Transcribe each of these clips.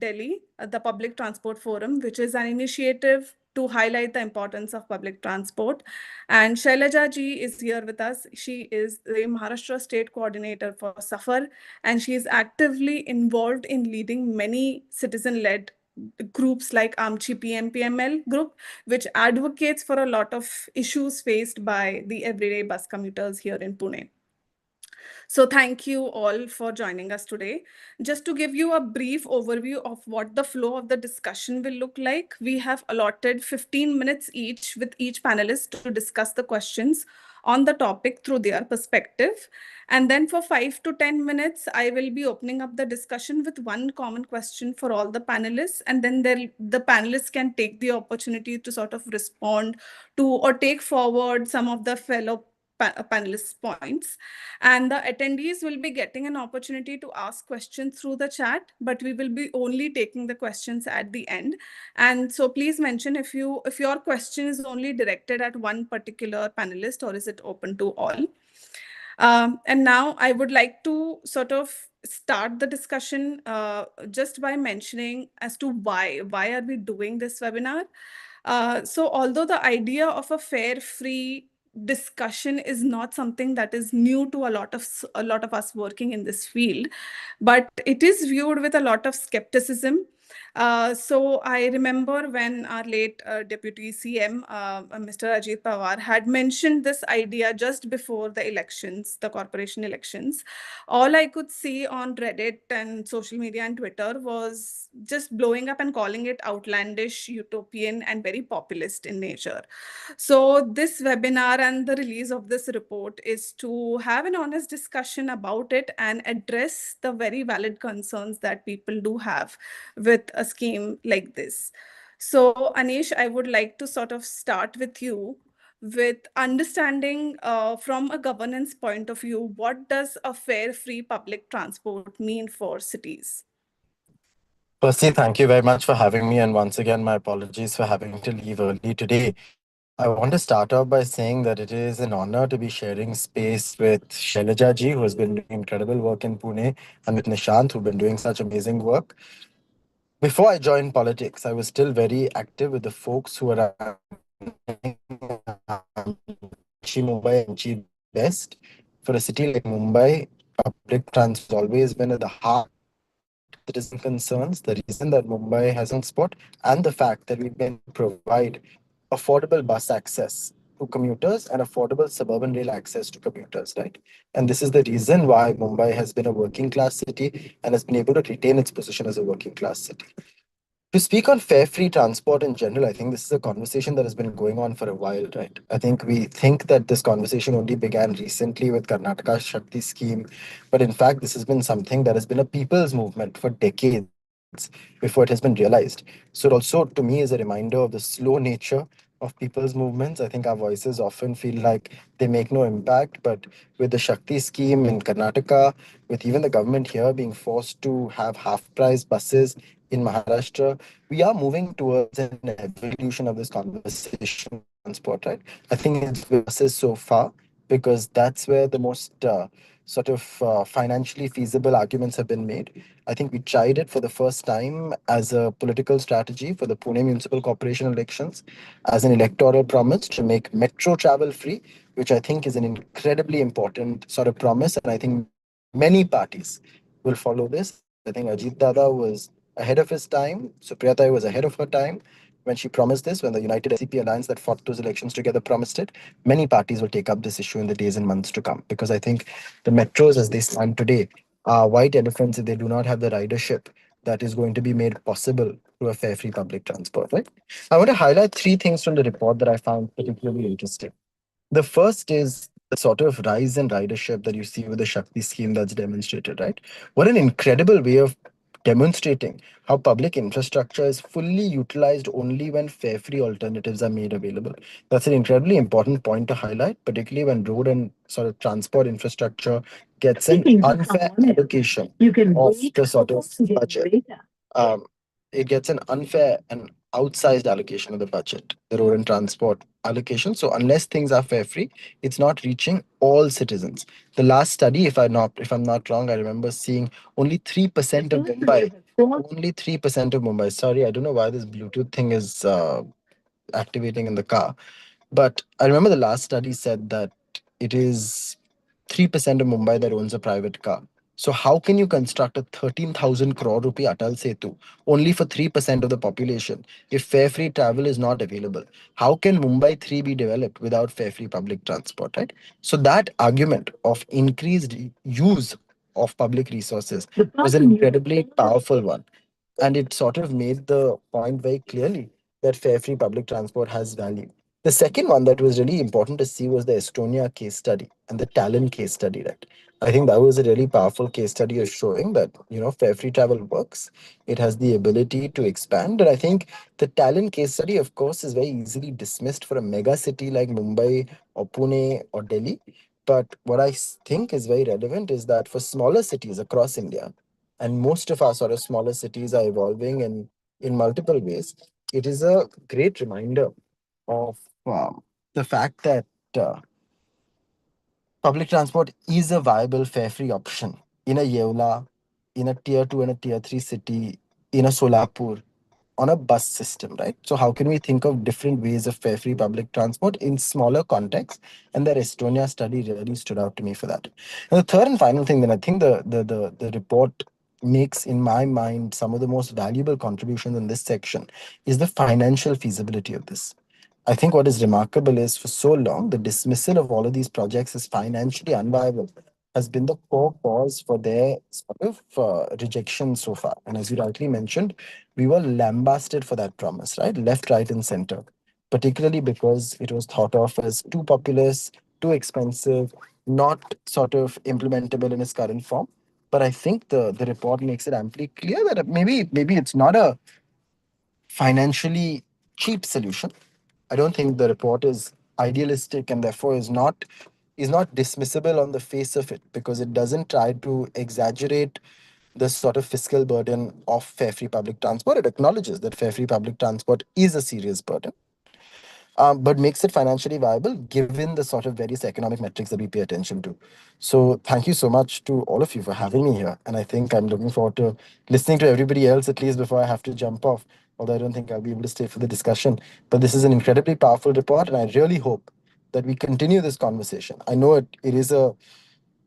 Delhi, the Public Transport Forum, which is an initiative to highlight the importance of public transport. And Shailaja ji is here with us. She is the Maharashtra State Coordinator for SAFAR, and she is actively involved in leading many citizen-led groups like AMCHI PMPML group, which advocates for a lot of issues faced by the everyday bus commuters here in Pune. So thank you all for joining us today. Just to give you a brief overview of what the flow of the discussion will look like, we have allotted 15 minutes each with each panelist to discuss the questions on the topic through their perspective. And then for 5 to 10 minutes, I will be opening up the discussion with one common question for all the panelists. And then the panelists can take the opportunity to sort of respond to or take forward some of the fellow panelists' points. And the attendees will be getting an opportunity to ask questions through the chat, but we will be only taking the questions at the end. And so please mention if your question is only directed at one particular panelist or is it open to all. And now I would like to sort of start the discussion just by mentioning as to why are we doing this webinar. So although the idea of a fair, free discussion is not something that is new to a lot of us working in this field, but it is viewed with a lot of skepticism. So I remember when our late Deputy CM, Mr. Ajit Pawar, had mentioned this idea just before the elections, the corporation elections. All I could see on Reddit and social media and Twitter was just blowing up and calling it outlandish, utopian, and very populist in nature. So this webinar and the release of this report is to have an honest discussion about it and address the very valid concerns that people do have with a scheme like this. So Anish, I would like to sort of start with you with understanding from a governance point of view, what does a fair, free public transport mean for cities? Percy, thank you very much for having me. And once again, my apologies for having to leave early today. I want to start off by saying that it is an honor to be sharing space with Shailaja ji, who has been doing incredible work in Pune, and with Nishant, who've been doing such amazing work. Before I joined politics, I was still very active with the folks who are Mumbai and achieve best. For a city like Mumbai, public transport has always been at the heart citizen concerns, the reason that Mumbai has a spot, and the fact that we can provide affordable bus access to commuters and affordable suburban rail access to commuters, right? And this is the reason why Mumbai has been a working class city and has been able to retain its position as a working class city. To speak on fare free transport in general, I think this is a conversation that has been going on for a while, right? I think we think that this conversation only began recently with Karnataka's Shakti scheme, but in fact, this has been something that has been a people's movement for decades before it has been realized. So it also, to me, is a reminder of the slow nature of people's movements. I think our voices often feel like they make no impact, but with the Shakti scheme in Karnataka, with even the government here being forced to have half price buses in Maharashtra, we are moving towards an evolution of this conversation transport, right? I think it's buses so far because that's where the most financially feasible arguments have been made. I think we tried it for the first time as a political strategy for the Pune Municipal Corporation elections, as an electoral promise to make metro travel free, which I think is an incredibly important sort of promise. And I think many parties will follow this. I think Ajit Dada was ahead of his time. Supriyatai was ahead of her time when she promised this, when the United SCP alliance that fought those elections together promised it. Many parties will take up this issue in the days and months to come because I think the metros as they stand today are white elephants if they do not have the ridership that is going to be made possible through a fare free public transport. Right? I want to highlight three things from the report that I found particularly interesting. The first is the sort of rise in ridership that you see with the Shakti scheme that's demonstrated, right? What an incredible way of demonstrating how public infrastructure is fully utilized only when fare free alternatives are made available. That's an incredibly important point to highlight, particularly when road and sort of transport infrastructure gets an unfair allocation of the sort of budget. Um, it gets an unfair and outsized allocation of the budget, the road and transport allocation. So unless things are fare free, it's not reaching all citizens. The last study, if I'm not wrong, I remember seeing only 3% of Mumbai. Only 3% of Mumbai. Sorry, I don't know why this Bluetooth thing is activating in the car. But I remember the last study said that it is 3% of Mumbai that owns a private car. So how can you construct a 13,000 crore rupee Atal Setu only for 3% of the population if fare free travel is not available? How can Mumbai 3 be developed without fare free public transport, right? So that argument of increased use of public resources was an incredibly powerful one. And it sort of made the point very clearly that fare free public transport has value. The second one that was really important to see was the Estonia case study and the Tallinn case study, right? I think that was a really powerful case study of showing that, fare free travel works. It has the ability to expand. And I think the Tallinn case study, of course, is very easily dismissed for a mega city like Mumbai or Pune or Delhi. But what I think is very relevant is that for smaller cities across India, and most of our sort of smaller cities are evolving in multiple ways, it is a great reminder of the fact that public transport is a viable fare-free option in a Yeola, in a tier 2 and a tier 3 city, in a Solapur, on a bus system, right? So how can we think of different ways of fare-free public transport in smaller contexts? And the Estonia study really stood out to me for that. And the third and final thing that I think the report makes, in my mind, some of the most valuable contributions in this section is the financial feasibility of this. I think what is remarkable is for so long, the dismissal of all of these projects as financially unviable has been the core cause for their sort of rejection so far. And as you rightly mentioned, we were lambasted for that promise, right? Left, right, and center, particularly because it was thought of as too populous, too expensive, not sort of implementable in its current form. But I think the report makes it amply clear that maybe it's not a financially cheap solution. I don't think the report is idealistic and therefore is not dismissible on the face of it, because it doesn't try to exaggerate the sort of fiscal burden of fare free public transport. It acknowledges that fare free public transport is a serious burden, but makes it financially viable given the sort of various economic metrics that we pay attention to. So, thank you so much to all of you for having me here. And I think I'm looking forward to listening to everybody else, at least before I have to jump off, although I don't think I'll be able to stay for the discussion. But this is an incredibly powerful report, and I really hope that we continue this conversation. I know it is a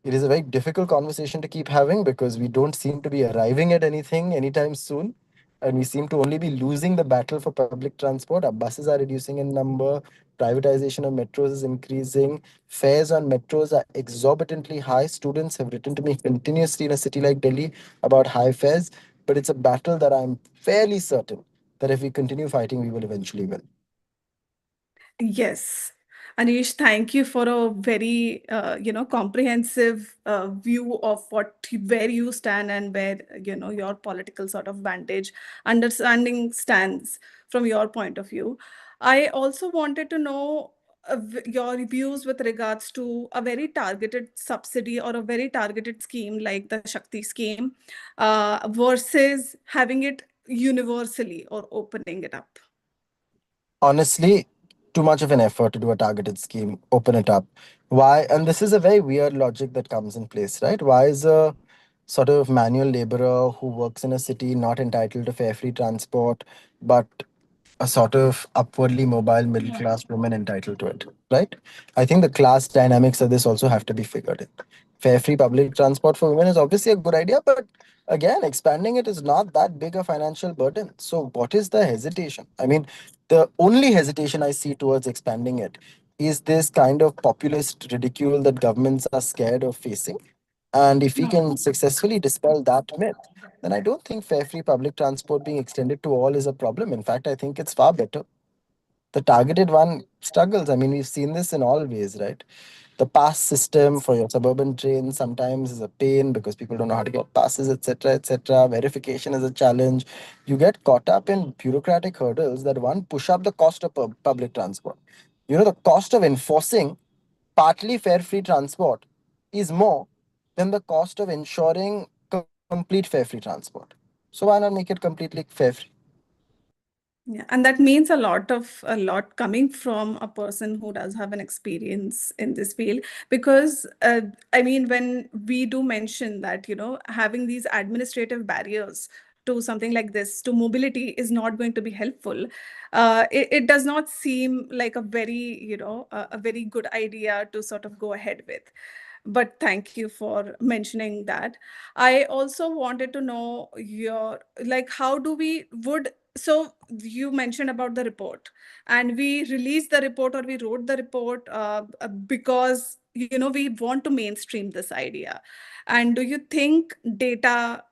very difficult conversation to keep having because we don't seem to be arriving at anything anytime soon. And we seem to only be losing the battle for public transport. Our buses are reducing in number, privatization of metros is increasing, fares on metros are exorbitantly high. Students have written to me continuously in a city like Delhi about high fares, but it's a battle that I'm fairly certain that if we continue fighting, we will eventually win. Yes. Anish, thank you for a very, comprehensive view of where you stand and where, your political sort of vantage, understanding stands from your point of view. I also wanted to know your views with regards to a very targeted subsidy or a very targeted scheme like the Shakti scheme versus having it universally or opening it up. Honestly, too much of an effort to do a targeted scheme, open it up. Why? And this is a very weird logic that comes in place, right? Why is a sort of manual laborer who works in a city not entitled to fare free transport, but a sort of upwardly mobile middle class woman entitled to it, right? I think the class dynamics of this also have to be figured in. Fare free public transport for women is obviously a good idea, but again, expanding it is not that big a financial burden. So, what is the hesitation? I mean, the only hesitation I see towards expanding it is this kind of populist ridicule that governments are scared of facing. And if we can successfully dispel that myth, then I don't think fare free public transport being extended to all is a problem. In fact, I think it's far better. The targeted one struggles. I mean, we've seen this in all ways, right? The pass system for your suburban trains sometimes is a pain because people don't know how to get passes, etc., etc. Verification is a challenge. You get caught up in bureaucratic hurdles that one push up the cost of public transport. The cost of enforcing partly fare-free transport is more than the cost of ensuring complete fare-free transport. So why not make it completely fare-free? Yeah, and that means a lot coming from a person who does have an experience in this field. Because I mean, when we do mention that, having these administrative barriers to something like this, to mobility, is not going to be helpful, it does not seem like a very, a very good idea to sort of go ahead with. But thank you for mentioning that. I also wanted to know your, like, how do we would so you mentioned about the report, and we released the report, or we wrote the report, because we want to mainstream this idea. And do you think data,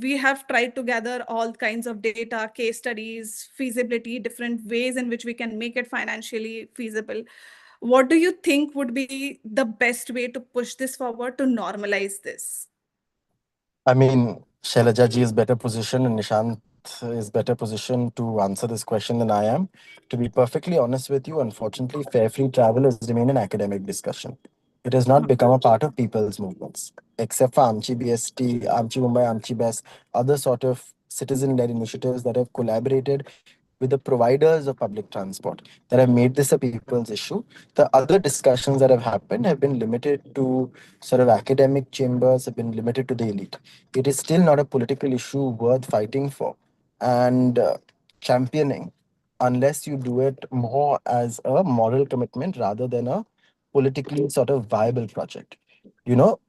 we have tried to gather all kinds of data, case studies, feasibility, different ways in which we can make it financially feasible. What do you think would be the best way to push this forward, to normalize this? I mean, Shailaja ji is better positioned and Nishant is better positioned to answer this question than I am. To be perfectly honest with you, unfortunately, fare free travel has remained an academic discussion. It has not become a part of people's movements, except for Amchi BST, Amchi Mumbai, Amchi Best, other sort of citizen-led initiatives that have collaborated with the providers of public transport that have made this a people's issue. The other discussions that have happened have been limited to sort of academic chambers, have been limited to the elite. It is still not a political issue worth fighting for and championing unless you do it more as a moral commitment rather than a politically sort of viable project. You know,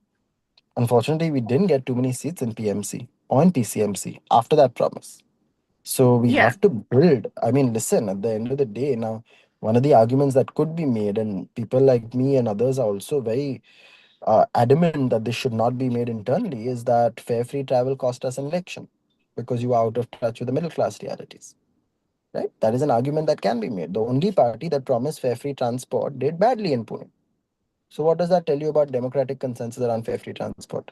unfortunately, we didn't get too many seats in PMC or in PCMC after that promise. So we Yeah. have to build. I mean, listen, at the end of the day, now, one of the arguments that could be made, and people like me and others are also very adamant that this should not be made internally, is that fare free travel cost us an election because you are out of touch with the middle class realities. Right? That is an argument that can be made. The only party that promised fare free transport did badly in Pune. So, what does that tell you about democratic consensus around fare free transport?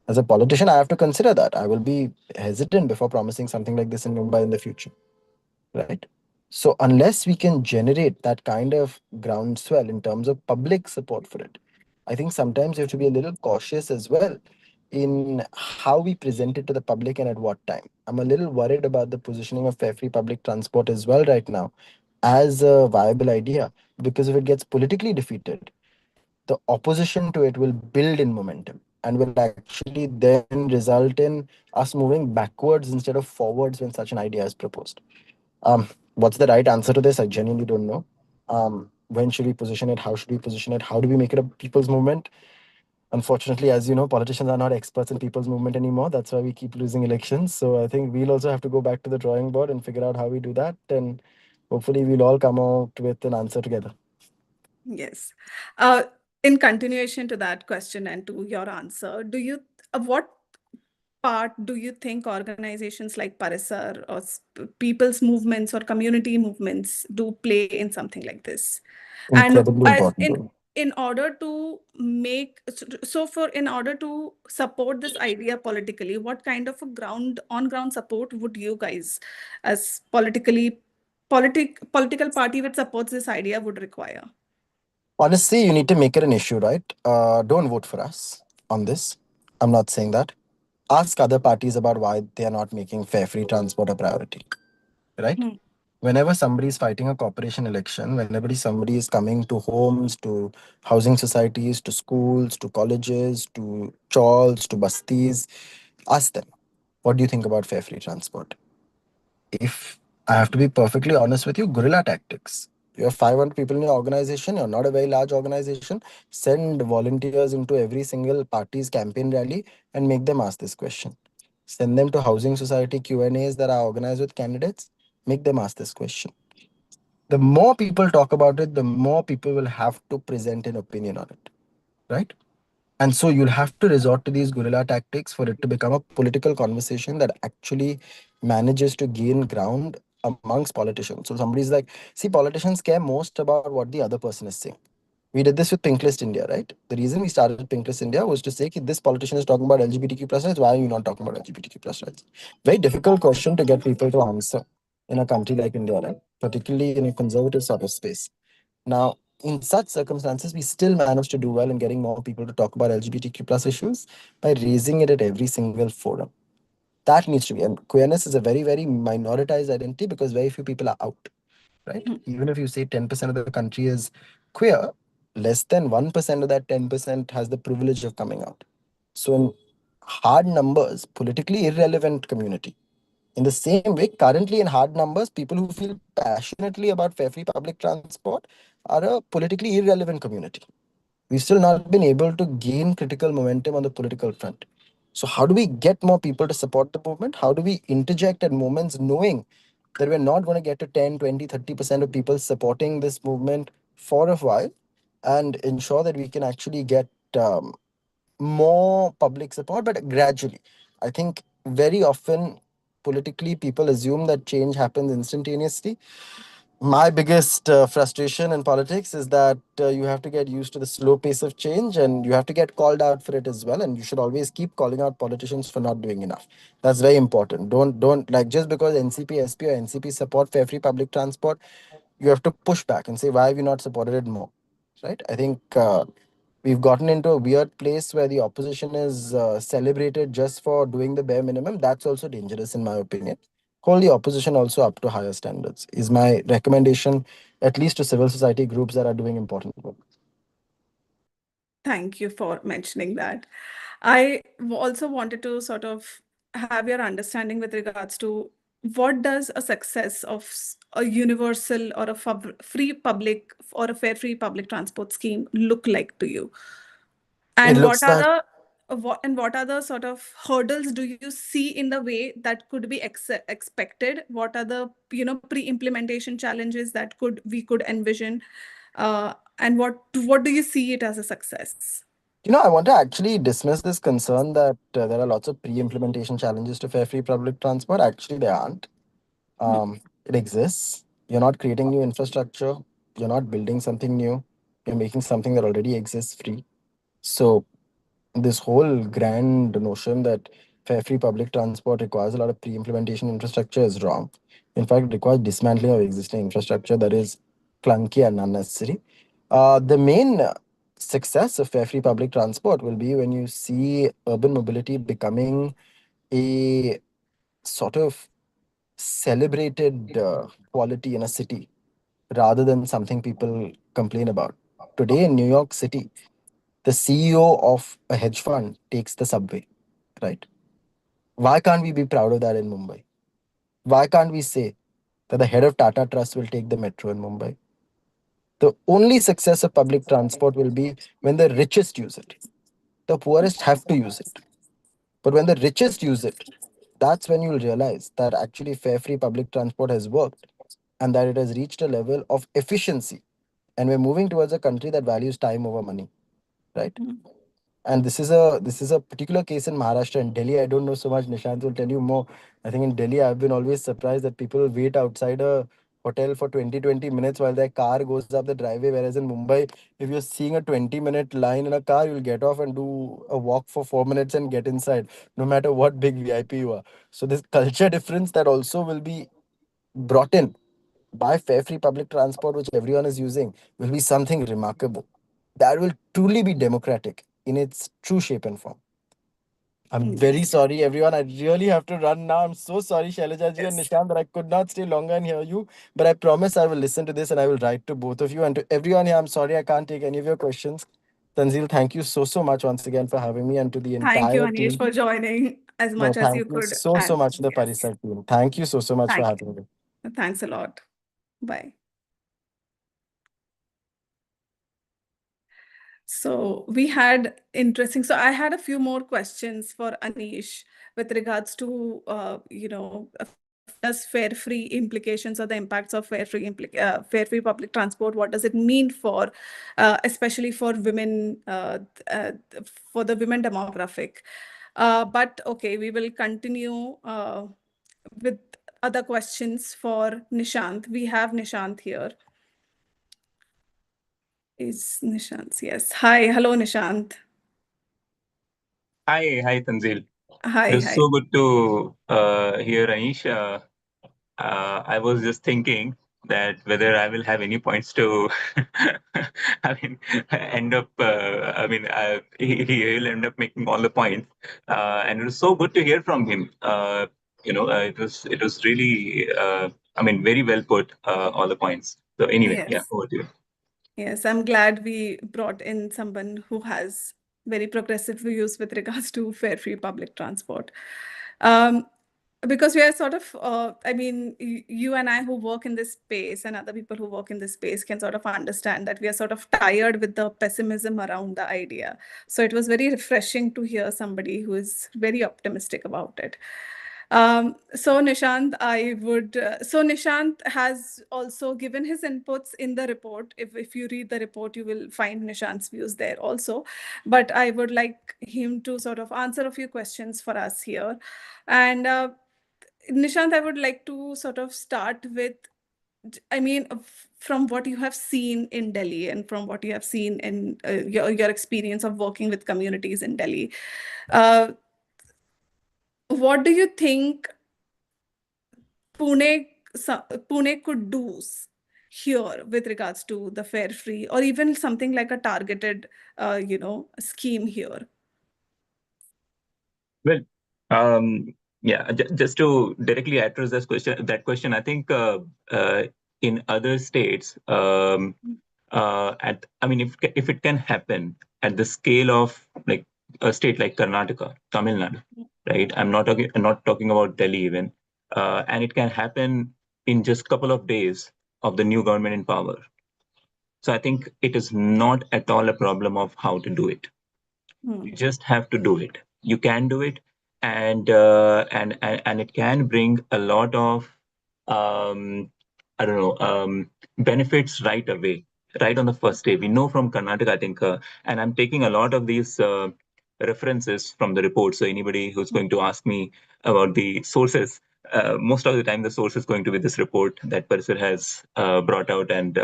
As a politician, I have to consider that. I will be hesitant before promising something like this in Mumbai in the future, right? So unless we can generate that kind of groundswell in terms of public support for it, I think sometimes you have to be a little cautious as well in how we present it to the public and at what time. I'm a little worried about the positioning of fare free public transport as well right now as a viable idea, because if it gets politically defeated, the opposition to it will build in momentum and will actually then result in us moving backwards instead of forwards when such an idea is proposed. What's the right answer to this? I genuinely don't know. When should we position it? How should we position it? How do we make it a people's movement? Unfortunately, as you know, politicians are not experts in people's movement anymore. That's why we keep losing elections. So I think we'll also have to go back to the drawing board and figure out how we do that. And hopefully, we'll all come out with an answer together. Yes. Uh, in continuation to that question and to your answer, what part do you think organizations like Parisar or people's movements or community movements do play in something like this? And Incredibly important role. in order to make for in order to support this idea politically, what kind of a ground support would you guys, as political party which supports this idea, would require? Honestly, you need to make it an issue, right? Don't vote for us on this. I'm not saying that. Ask other parties about why they are not making fare free transport a priority, right? Hmm. Whenever somebody is fighting a corporation election, whenever somebody is coming to homes, to housing societies, to schools, to colleges, to chawls, to bastis, ask them, what do you think about fare free transport? If I have to be perfectly honest with you, guerrilla tactics. You have 500 people in your organization, you're not a very large organization. Send volunteers into every single party's campaign rally and make them ask this question. Send them to housing society Q&As that are organized with candidates, make them ask this question. The more people talk about it, the more people will have to present an opinion on it, right? And so you'll have to resort to these guerrilla tactics for it to become a political conversation that actually manages to gain ground amongst politicians. So somebody's like, see, politicians care most about what the other person is saying. We did this with Pinklist India, right? The reason we started Pinklist India was to say, this politician is talking about LGBTQ plus rights. Why are you not talking about LGBTQ plus rights? Very difficult question to get people to answer in a country like India, right? Particularly in a conservative sort of space. Now, in such circumstances, we still manage to do well in getting more people to talk about LGBTQ plus issues by raising it at every single forum. That needs to be. And queerness is a very, very minoritized identity because very few people are out, right? Mhm. Even if you say 10% of the country is queer, less than 1% of that 10% has the privilege of coming out. So, in hard numbers, politically irrelevant community. In the same way, currently in hard numbers, people who feel passionately about fair free public transport are a politically irrelevant community. We've still not been able to gain critical momentum on the political front. So, how do we get more people to support the movement? How do we interject at moments knowing that we're not going to get to 10, 20, 30% of people supporting this movement for a while and ensure that we can actually get more public support, but gradually? I think very often politically people assume that change happens instantaneously. My biggest frustration in politics is that you have to get used to the slow pace of change and you have to get called out for it as well, and you should always keep calling out politicians for not doing enough. That's very important. Don't like, just because NCP, SP or NCP support fair free public transport, you have to push back and say, why have you not supported it more? Right? I think we've gotten into a weird place where the opposition is celebrated just for doing the bare minimum. That's also dangerous in my opinion. Hold the opposition also up to higher standards is my recommendation, at least to civil society groups that are doing important work. Thank you for mentioning that. I also wanted to sort of have your understanding with regards to what does a success of a universal or a free public or a fair free public transport scheme look like to you? It And what looks are like, what are the sort of hurdles do you see in the way that could be expected? What are the pre-implementation challenges that we could envision? And what do you see it as a success? I want to actually dismiss this concern that there are lots of pre-implementation challenges to fair free public transport. Actually, there aren't. It exists. You're not creating new infrastructure. You're not building something new. You're making something that already exists free. So this whole grand notion that fair free public transport requires a lot of pre-implementation infrastructure is wrong. In fact, it requires dismantling of existing infrastructure that is clunky and unnecessary. The main success of fair free public transport will be when you see urban mobility becoming a sort of celebrated quality in a city rather than something people complain about. Today in New York City, the CEO of a hedge fund takes the subway, right? Why can't we be proud of that in Mumbai? Why can't we say that the head of Tata Trust will take the metro in Mumbai? The only success of public transport will be when the richest use it. The poorest have to use it. But when the richest use it, that's when you'll realize that actually fair free public transport has worked and that it has reached a level of efficiency. And we're moving towards a country that values time over money, right? Mm. And this is a particular case in Maharashtra and Delhi. I don't know so much. Nishant will tell you more. I think in Delhi, I've been always surprised that people wait outside a hotel for 20 minutes while their car goes up the driveway. Whereas in Mumbai, if you're seeing a 20-minute line in a car, you'll get off and do a walk for 4 minutes and get inside, no matter what big VIP you are. So this culture difference that also will be brought in by fair free public transport, which everyone is using, will be something remarkable. That will truly be democratic in its true shape and form. I'm very Yes. sorry, everyone. I really have to run now. I'm so sorry, Shailaja ji and Yes. Nishant, that I could not stay longer and hear you. But I promise I will listen to this and I will write to both of you. And to everyone here, I'm sorry I can't take any of your questions. Tanzil, thank you so, so much once again for having me, and to the Thank you, entire Anish, team. for joining as No, much as thank you you could. so, so And much to the yes, Parisar team. Thank you so, so much for thank having me. you. Thanks a lot. Bye. So we had interesting. So I had a few more questions for Anish with regards to does fare free implications or the impacts of fare free public transport. What does it mean for, especially for women, for the women demographic? But okay, we will continue with other questions for Nishant. We have Nishant here. Is Nishant? Yes. Hi. Hello, Nishant. Hi, Tanzil. It Hi. was Hi. so good to hear Anish. I was just thinking that whether I will have any points to, end up. He'll end up making all the points, and it was so good to hear from him. It was really, very well put, all the points. So anyway, yeah, Yes. over to you. Yes, I'm glad we brought in someone who has very progressive views with regards to fair, free public transport. Because we are sort of, you and I who work in this space and other people who work in this space can sort of understand that we are sort of tired with the pessimism around the idea. So it was very refreshing to hear somebody who is very optimistic about it. So Nishant, Nishant has also given his inputs in the report. If you read the report, you will find Nishant's views there also. But I would like him to sort of answer a few questions for us here. And Nishant, I would like to sort of start with, from what you have seen in Delhi and from what you have seen in your experience of working with communities in Delhi. What do you think Pune could do here with regards to the fare free or even something like a targeted, scheme here? Well, just to directly address that question, I think in other states, if it can happen at the scale of like a state like Karnataka, Tamil Nadu, right? I'm not talking about Delhi even, and it can happen in just a couple of days of the new government in power. So I think it is not at all a problem of how to do it. You just have to do it. You can do it, and it can bring a lot of benefits right away, right on the first day. We know from Karnataka, I think, and I'm taking a lot of these references from the report. So anybody who's going to ask me about the sources, most of the time the source is going to be this report that Parisar has brought out, and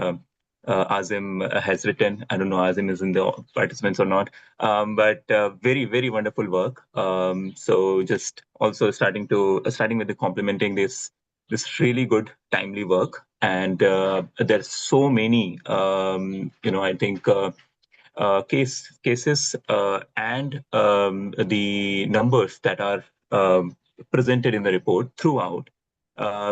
Azim has written. I don't know Azim is in the participants or not, but very, very wonderful work. So just also starting with the complimenting this really good timely work, and there's so many I think cases and the numbers that are presented in the report throughout,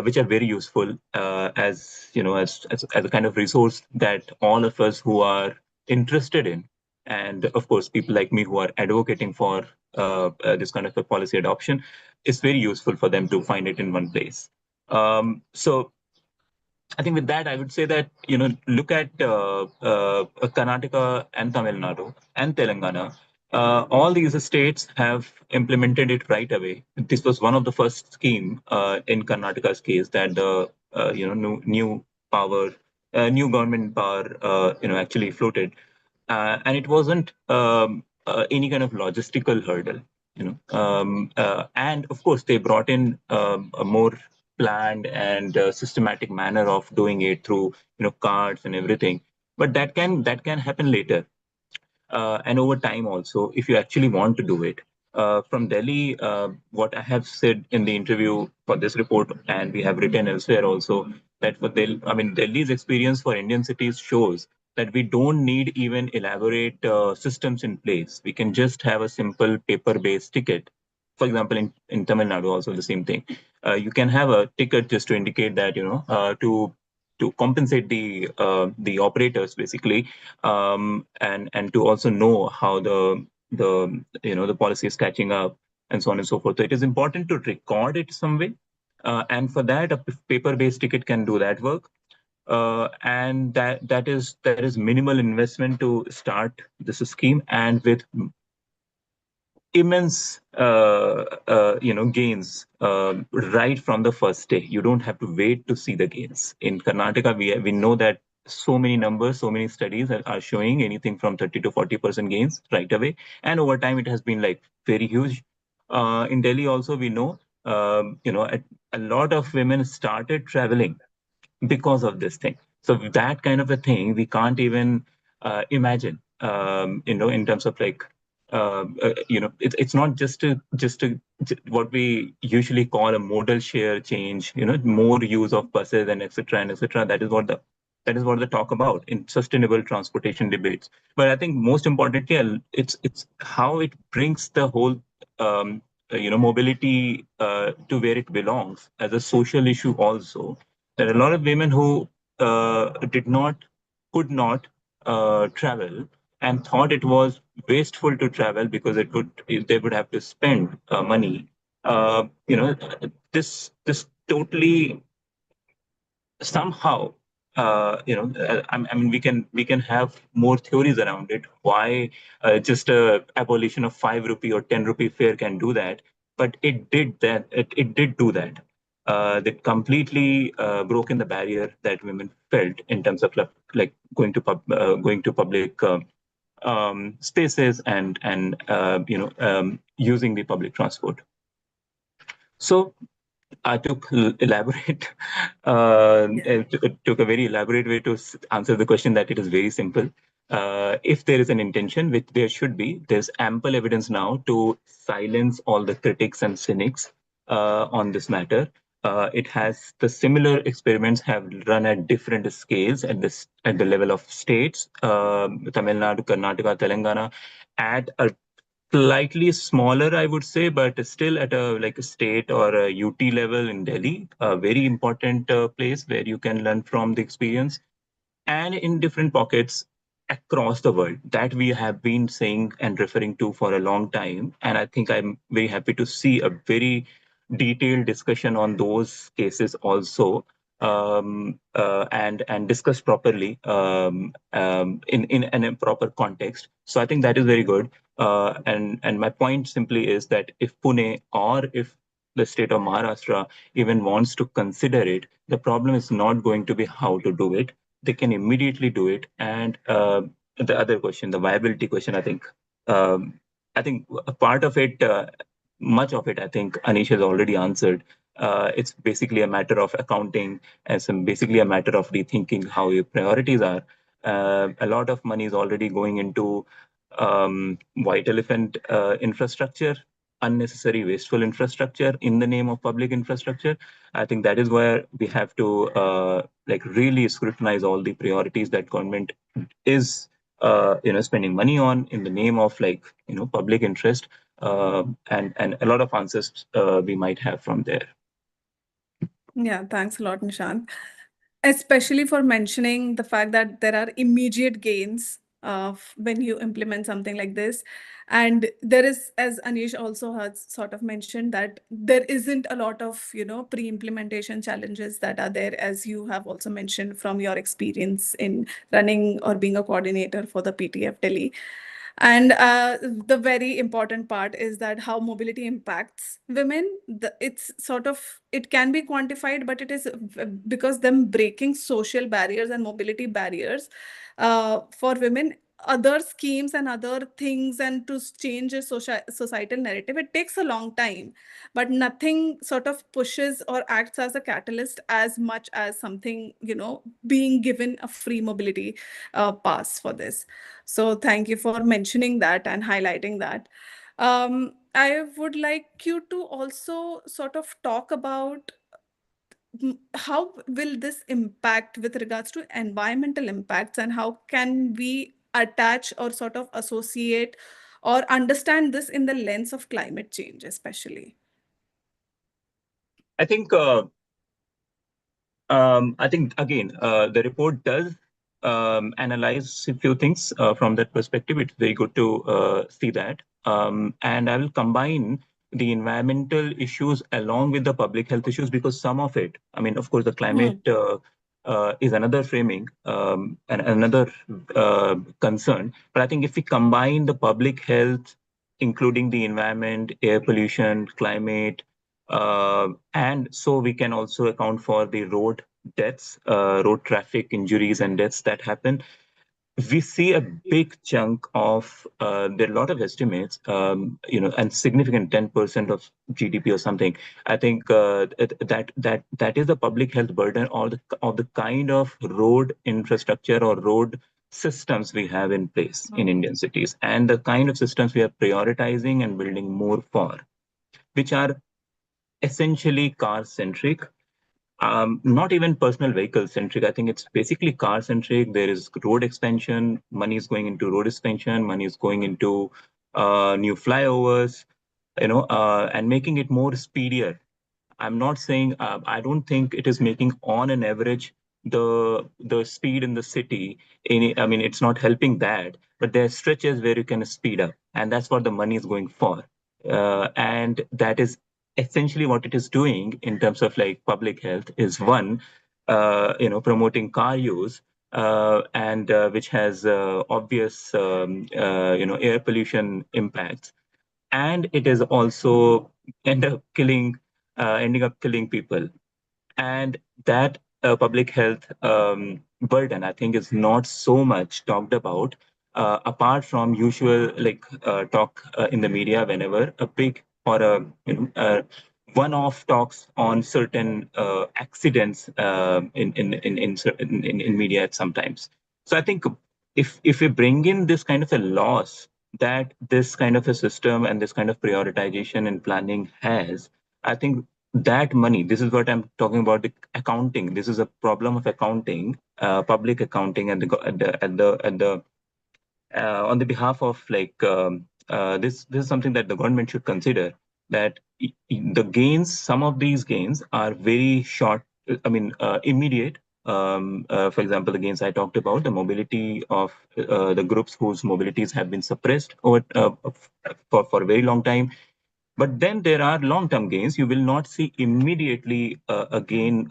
which are very useful as a kind of resource that all of us who are interested in, and of course people like me who are advocating for this kind of a policy adoption, is very useful for them to find it in one place. So I think with that, I would say that, look at Karnataka and Tamil Nadu and Telangana. All these states have implemented it right away. This was one of the first scheme in Karnataka's case that the new government power actually floated, and it wasn't any kind of logistical hurdle. And of course they brought in a more planned and systematic manner of doing it through cards and everything, but that can happen later, and over time also, if you actually want to do it. From Delhi, what I have said in the interview for this report, and we have written elsewhere also, that for Delhi's experience for Indian cities shows that we don't need even elaborate systems in place. We can just have a simple paper-based ticket. For example, in Tamil Nadu, also the same thing. You can have a ticket just to indicate that, to compensate the operators basically, and to also know how the policy is catching up, and so on and so forth. So it is important to record it some way, and for that a paper-based ticket can do that work. And that is minimal investment to start this scheme, and with immense gains right from the first day. You don't have to wait to see the gains. In Karnataka, we know that so many numbers, so many studies are showing anything from 30 to 40% gains right away, and over time it has been like very huge. In Delhi also, we know a lot of women started traveling because of this thing. So that kind of a thing we can't even imagine. In terms of like it's not just a what we usually call a modal share change, more use of buses and etc. and etc. That is what they talk about in sustainable transportation debates. But I think most importantly, it's how it brings the whole mobility to where it belongs as a social issue also. There are a lot of women who could not travel and thought it was wasteful to travel because they would have to spend money. This totally somehow I mean we can have more theories around it why just a abolition of 5 rupee or 10 rupee fare can do that, but it did do that. That completely broken the barrier that women felt in terms of like going to public spaces and using the public transport. So to elaborate, it took a very elaborate way to answer the question that it is very simple. If there is an intention, which there should be, there's ample evidence now to silence all the critics and cynics on this matter. It has the similar experiments have run at different scales at the level of states, Tamil Nadu, Karnataka, Telangana, at a slightly smaller, I would say, but still at a state or a UT level in Delhi, a very important place where you can learn from the experience, and in different pockets across the world that we have been saying and referring to for a long time. And I think I'm very happy to see a very detailed discussion on those cases also, and discussed properly in a proper context. So I think that is very good. And my point simply is that if Pune or if the state of Maharashtra even wants to consider it, the problem is not going to be how to do it. They can immediately do it. And the other question, the viability question, I think a part of it, much of it, I think Anish has already answered. It's basically a matter of accounting and basically a matter of rethinking how your priorities are. A lot of money is already going into white elephant infrastructure, unnecessary wasteful infrastructure in the name of public infrastructure. I think that is where we have to really scrutinize all the priorities that government is spending money on in the name of public interest, and a lot of answers we might have from there. Yeah, thanks a lot, Nishant. Especially for mentioning the fact that there are immediate gains when you implement something like this. And there is, as Anish also has sort of mentioned, that there isn't a lot of, pre-implementation challenges that are there, as you have also mentioned from your experience in running or being a coordinator for the PTF Delhi. And the very important part is that how mobility impacts women. It can be quantified, but it is because them breaking social barriers and mobility barriers for women, other schemes and other things, and to change a societal narrative, it takes a long time, but nothing sort of pushes or acts as a catalyst as much as something, being given a free mobility pass for this. So thank you for mentioning that and highlighting that. I would like you to also sort of talk about how will this impact with regards to environmental impacts, and how can we attach or sort of associate or understand this in the lens of climate change, especially? I think again, the report does analyze a few things from that perspective. It's very good to see that. And I will combine the environmental issues along with the public health issues, because some of it, I mean, of course, the climate is another framing and another concern. But I think if we combine the public health, including the environment, air pollution, climate, and so we can also account for the road deaths, road traffic injuries and deaths that happen. We see a big chunk of there are a lot of estimates, and significant 10% of GDP or something. I think that is the public health burden, or the kind of road infrastructure or road systems we have in place in Indian cities, and the kind of systems we are prioritizing and building more for. which are essentially car centric. Not even personal vehicle centric. I think it's basically car centric. There is road expansion. Money is going into road expansion. Money is going into new flyovers, and making it more speedier. I'm not saying I don't think it is making on an average the speed in the city. I mean, it's not helping that, but there are stretches where you can speed up, and that's what the money is going for. And that is essentially what it is doing in terms of like public health is one, promoting car use, and which has obvious, air pollution impacts, and it is also ending up killing people. And that public health burden, I think, is not so much talked about, apart from usual like talk in the media whenever a big or a one-off talks on certain accidents in media at sometimes. So I think if we bring in this kind of a loss that this kind of a system and this kind of prioritization and planning has, I think that money, this is what I'm talking about, the accounting. This is a problem of accounting, public accounting at the on the behalf of like this is something that the government should consider, that the gains, some of these gains are very short, I mean immediate. For example, the gains I talked about, the mobility of the groups whose mobilities have been suppressed over for a very long time. But then there are long-term gains. You will not see immediately a gain,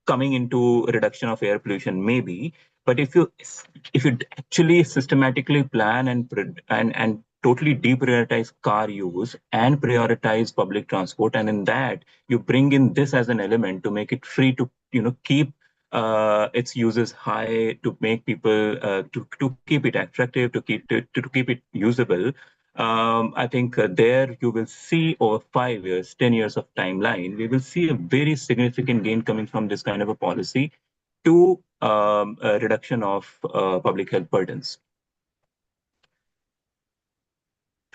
coming into reduction of air pollution, maybe. But if you actually systematically plan and totally deprioritize car use and prioritize public transport, and in that you bring in this as an element to make it free to keep its uses high, to make people to keep it attractive, to keep it usable. I think there you will see over 5 years, 10 years of timeline, we will see a very significant gain coming from this kind of a policy to a reduction of public health burdens.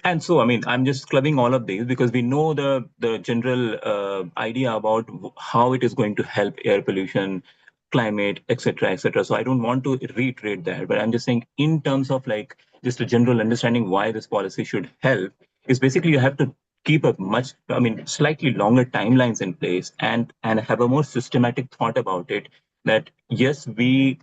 And so, I mean, I'm just clubbing all of these because we know the general idea about how it is going to help air pollution, climate, etc., etc. So I don't want to reiterate that, but I'm just saying in terms of like just a general understanding why this policy should help is basically you have to keep a much, I mean, slightly longer timelines in place and have a more systematic thought about it. That yes, we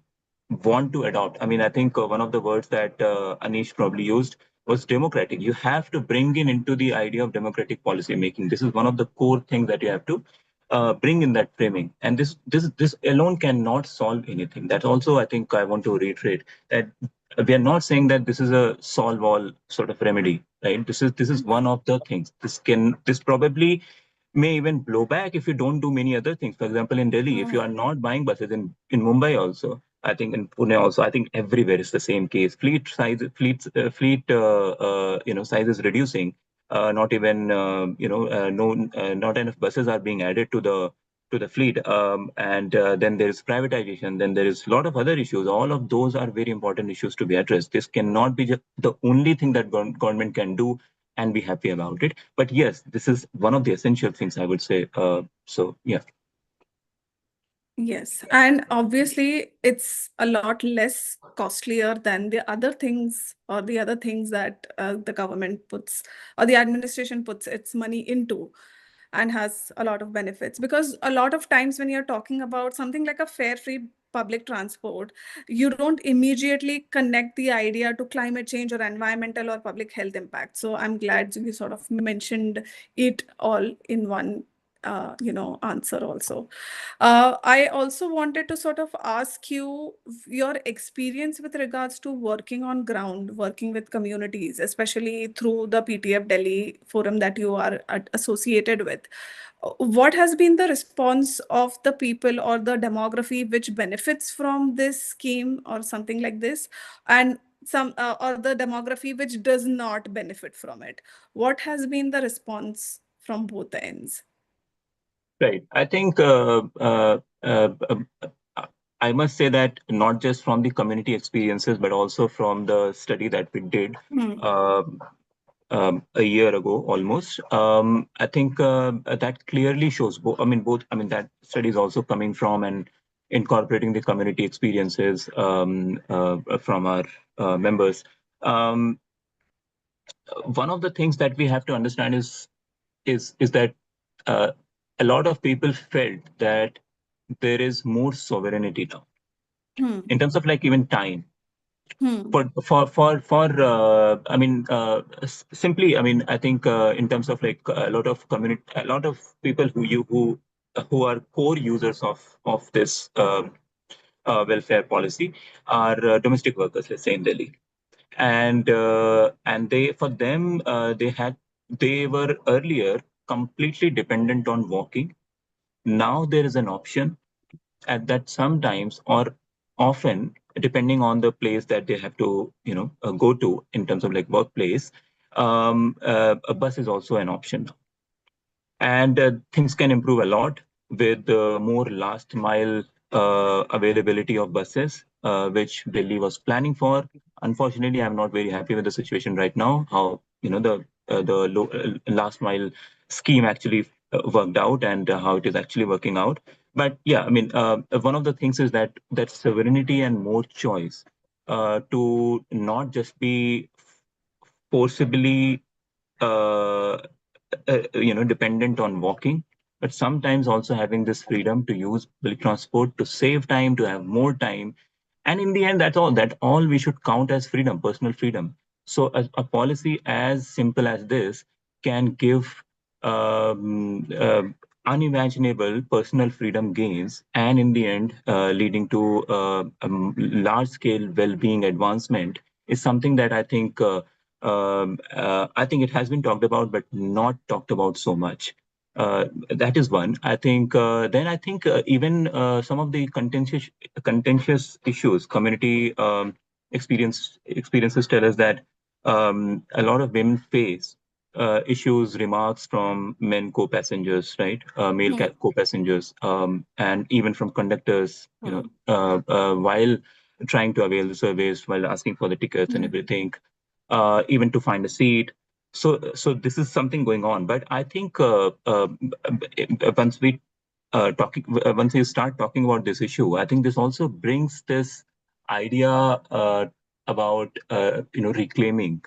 want to adopt. I mean, I think one of the words that Anish probably used was democratic. You have to bring in into the idea of democratic policy making. This is one of the core things that you have to bring in that framing. And this alone cannot solve anything. That also, I think, I want to reiterate that we are not saying that this is a solve all sort of remedy, right? This is one of the things. This probably may even blow back if you don't do many other things. For example, in Delhi, if you are not buying buses in Mumbai also, I think in Pune also, I think everywhere is the same case. Fleet size is reducing. Not even no not enough buses are being added to the fleet. And then there is privatization. Then there is a lot of other issues. All of those are very important issues to be addressed. This cannot be just the only thing that government can do and be happy about it. But yes, this is one of the essential things I would say. So yeah. Yes, and obviously it's a lot less costlier than the other things or the other things that the government puts or the administration puts its money into and has a lot of benefits. Because a lot of times when you're talking about something like a fare free public transport, you don't immediately connect the idea to climate change or environmental or public health impact. So I'm glad you sort of mentioned it all in one answer also. I also wanted to sort of ask you your experience with regards to working on ground, working with communities, especially through the PTF Delhi forum that you are associated with. What has been the response of the people or the demography which benefits from this scheme or something like this, and some or the demography which does not benefit from it? What has been the response from both ends? Right. I think I must say that not just from the community experiences, but also from the study that we did, Hmm. uh, a year ago almost. I think that clearly shows both. That study is also coming from and incorporating the community experiences from our members. One of the things that we have to understand is that uh, a lot of people felt that there is more sovereignty now in terms of like even time. Simply, I think in terms of like a lot of people who are core users of this welfare policy are domestic workers, let's say in Delhi, and they were earlier completely dependent on walking. Now there is an option at that sometimes or often, depending on the place that they have to go to in terms of like workplace, a bus is also an option. And things can improve a lot with more last mile availability of buses, which Delhi was planning for. Unfortunately, I'm not very happy with the situation right now, how the last mile scheme actually worked out, and how it is actually working out. But yeah, one of the things is that sovereignty and more choice, to not just be forcibly uh, dependent on walking, but sometimes also having this freedom to use public transport to save time, to have more time. And in the end, that all we should count as freedom, personal freedom. So a policy as simple as this can give unimaginable personal freedom gains, and in the end, leading to large scale well-being advancement, is something that I think it has been talked about, but not talked about so much. That is one. Then I think even some of the contentious issues, community experiences tell us that a lot of women face issues, remarks from men co-passengers, right? Male co-passengers, and even from conductors, while trying to avail the service, while asking for the tickets and everything, even to find a seat. So this is something going on. But I think once we start talking about this issue, I think this also brings this idea about reclaiming.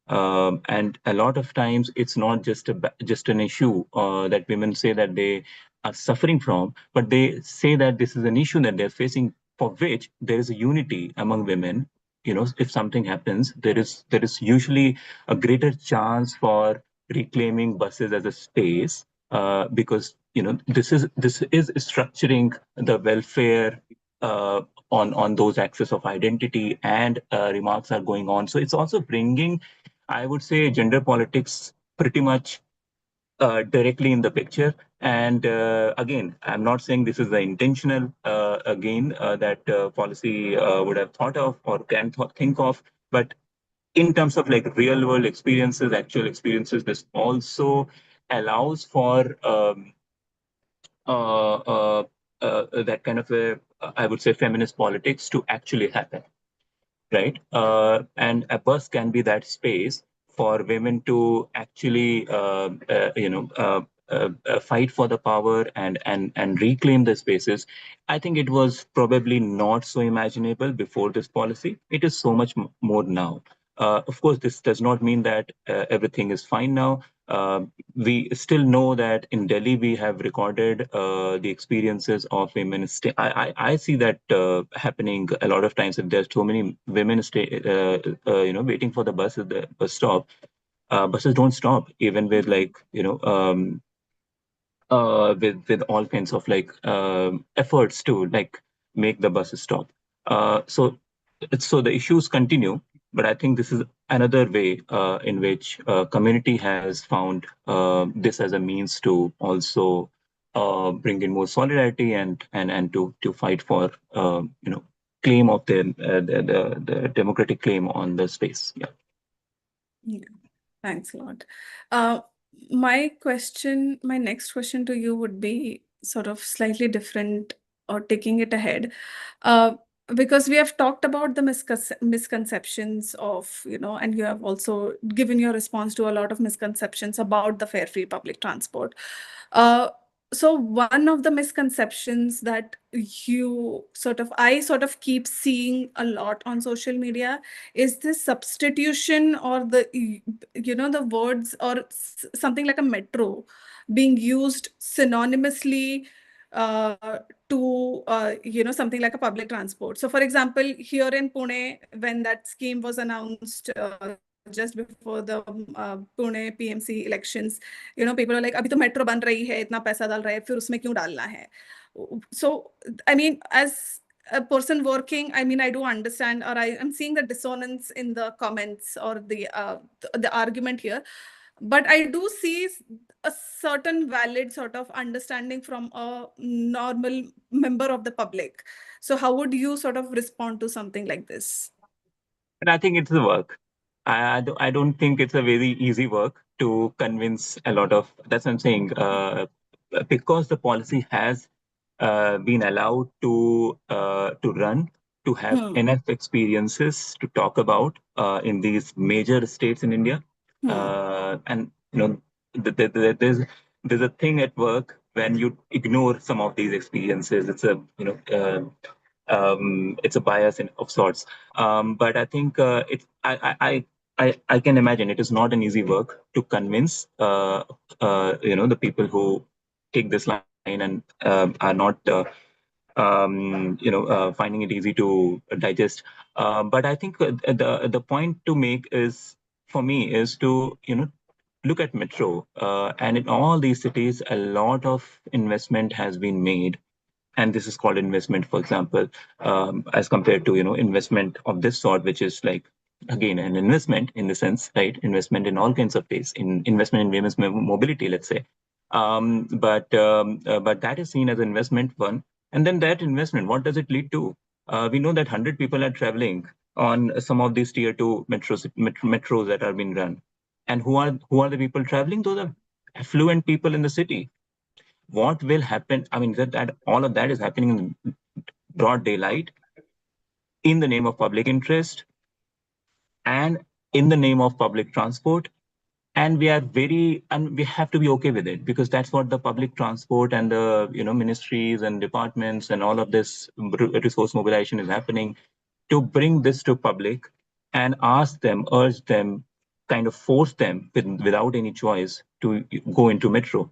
And a lot of times it's not just an issue that women say that they are suffering from, but they say that this is an issue that they're facing, for which there is a unity among women. If something happens, there is usually a greater chance for reclaiming buses as a space, because this is structuring the welfare on those axes of identity, and remarks are going on. So it's also bringing, I would say, gender politics pretty much directly in the picture. And again, I'm not saying this is the intentional gain that policy would have thought of or can think of, but in terms of like real world experiences, actual experiences, this also allows for that kind of I would say, feminist politics to actually happen, right? And a bus can be that space for women to actually, fight for the power and reclaim the spaces. I think it was probably not so imaginable before this policy. It is so much more now. Of course, this does not mean that everything is fine now. We still know that in Delhi we have recorded the experiences of women. I see that happening a lot of times. If there's so many women waiting for the bus at the bus stop, buses don't stop, even with like with all kinds of like efforts to like make the buses stop. So the issues continue, but I think this is another way in which community has found this as a means to also bring in more solidarity and to fight for claim of the democratic claim on the space. Yeah. Yeah, thanks a lot. My next question to you would be sort of slightly different, or taking it ahead. because we have talked about the misconceptions of, and you have also given your response to a lot of misconceptions about the fare free public transport. So one of the misconceptions that I sort of keep seeing a lot on social media is this substitution, or the words, or something like a metro being used synonymously to something like a public transport. So for example, here in Pune, when that scheme was announced just before the Pune PMC elections, people are like, abhi to metro ban rahi hai, itna paisa dal raha hai, fir usme kyun dalna hai? So I mean, as a person working, I mean, I do understand, or I am seeing the dissonance in the comments, or the argument here, but I do see a certain valid sort of understanding from a normal member of the public. So how would you sort of respond to something like this? And I think it's the work. I don't think it's a very easy work to convince a lot of. That's what I'm saying. Because the policy has been allowed to run, to have enough experiences to talk about in these major states in India, and there's a thing at work when you ignore some of these experiences. It's a bias of sorts. But I think I can imagine it is not an easy work to convince the people who take this line and are not finding it easy to digest. But I think the point to make is, for me, is to look at metro, and in all these cities a lot of investment has been made, and this is called investment, for example, as compared to investment of this sort, which is like, again, an investment in the sense, right? Investment in all kinds of ways, in investment in women's mobility, let's say. But that is seen as an investment one. And then that investment, what does it lead to? We know that 100 people are traveling on some of these tier 2 metros that are being run. And who are the people traveling? Those are affluent people in the city. What will happen? I mean, that all of that is happening in broad daylight, in the name of public interest, and in the name of public transport. And we have to be okay with it, because that's what the public transport and the ministries and departments and all of this resource mobilization is happening to bring this to public and ask them, urge them, kind of force them without any choice to go into metro,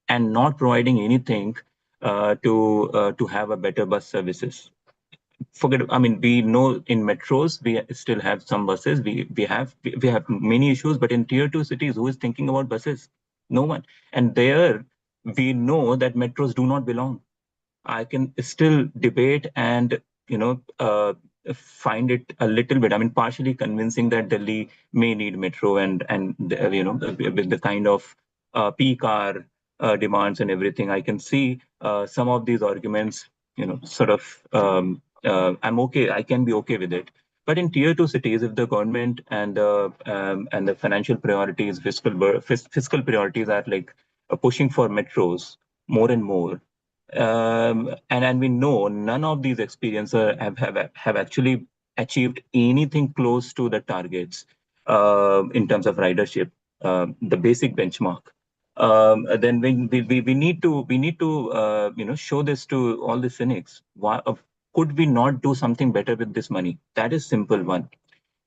and not providing anything to have a better bus services. I mean, we know in metros we still have some buses. We have many issues, but in tier 2 cities, who is thinking about buses? No one. And there we know that metros do not belong. I can still debate and find it a little bit, I mean, partially convincing that Delhi may need metro, and with the kind of peak hour demands and everything. I can see some of these arguments, sort of. I'm okay. I can be okay with it. But in tier 2 cities, if the government and the financial priorities, fiscal priorities are like pushing for metros more and more, and we know none of these experiences have actually achieved anything close to the targets in terms of ridership, the basic benchmark. Then we need to show this to all the cynics. Why could we not do something better with this money? That is simple one.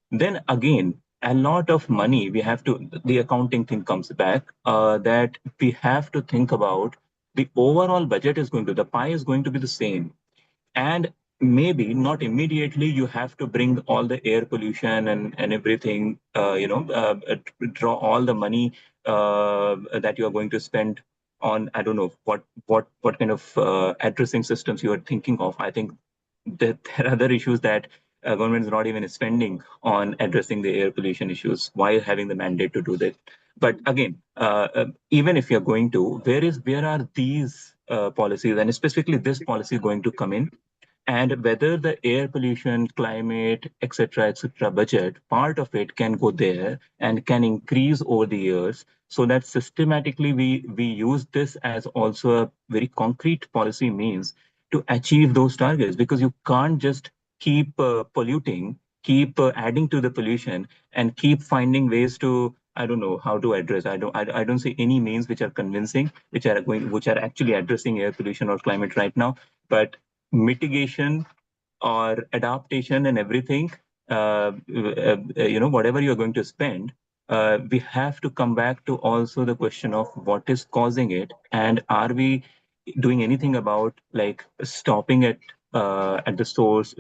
Then again, a lot of money, the accounting thing comes back, that we have to think about the overall budget the pie is going to be the same. And maybe not immediately you have to bring all the air pollution and everything, draw all the money that you are going to spend on, I don't know, what kind of addressing systems you are thinking of. I think there are other issues that government is not even spending on addressing the air pollution issues while having the mandate to do that. But again, even if you're going to, where are these policies, and specifically this policy, going to come in? And whether the air pollution, climate, etc., budget, part of it can go there and can increase over the years, so that systematically we use this as also a very concrete policy means to achieve those targets, because you can't just keep polluting, keep adding to the pollution, and keep finding ways to, I don't know how to address. I don't see any means which are convincing, which are actually addressing air pollution or climate right now. But mitigation or adaptation and everything, whatever you're going to spend, we have to come back to also the question of what is causing it, and are we doing anything about like stopping it at the source,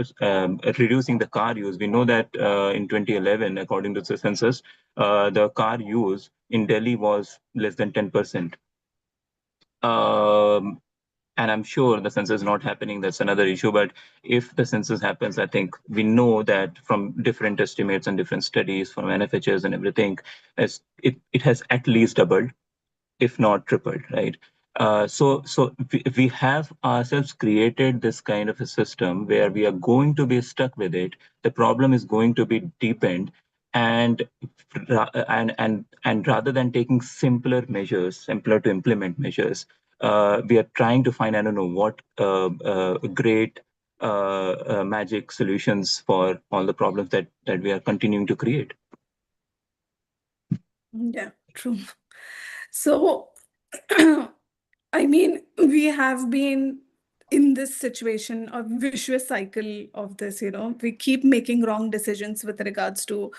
reducing the car use. We know that in 2011, according to the census, the car use in Delhi was less than 10%. And I'm sure the census is not happening. That's another issue. But if the census happens, I think we know that from different estimates and different studies from NFHS and everything, it has at least doubled, if not tripled, right? So we have ourselves created this kind of a system where we are going to be stuck with it. The problem is going to be deepened, and and rather than taking simpler measures, simpler to implement measures, we are trying to find, I don't know what, great magic solutions for all the problems that we are continuing to create. Yeah, true. So, I mean, we have been in this situation, a vicious cycle of this, we keep making wrong decisions with regards to,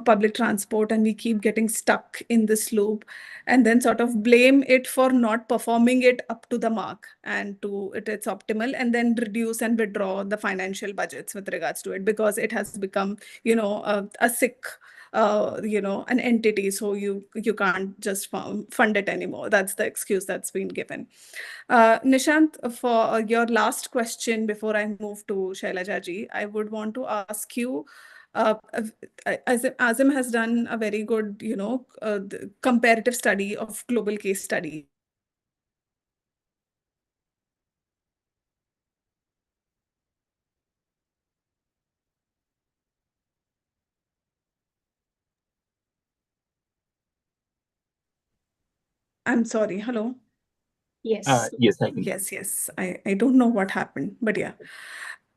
public transport, and we keep getting stuck in this loop, and then sort of blame it for not performing it up to the mark and to its optimal, and then reduce and withdraw the financial budgets with regards to it because it has become, a sick an entity, so you can't just fund it anymore. That's the excuse that's been given. Nishant, for your last question before I move to Shailaja ji, I would want to ask you, as Azim has done a very good, comparative study of global case study. I'm sorry. Hello. Yes. Yes, I can. Yes. I don't know what happened, but yeah.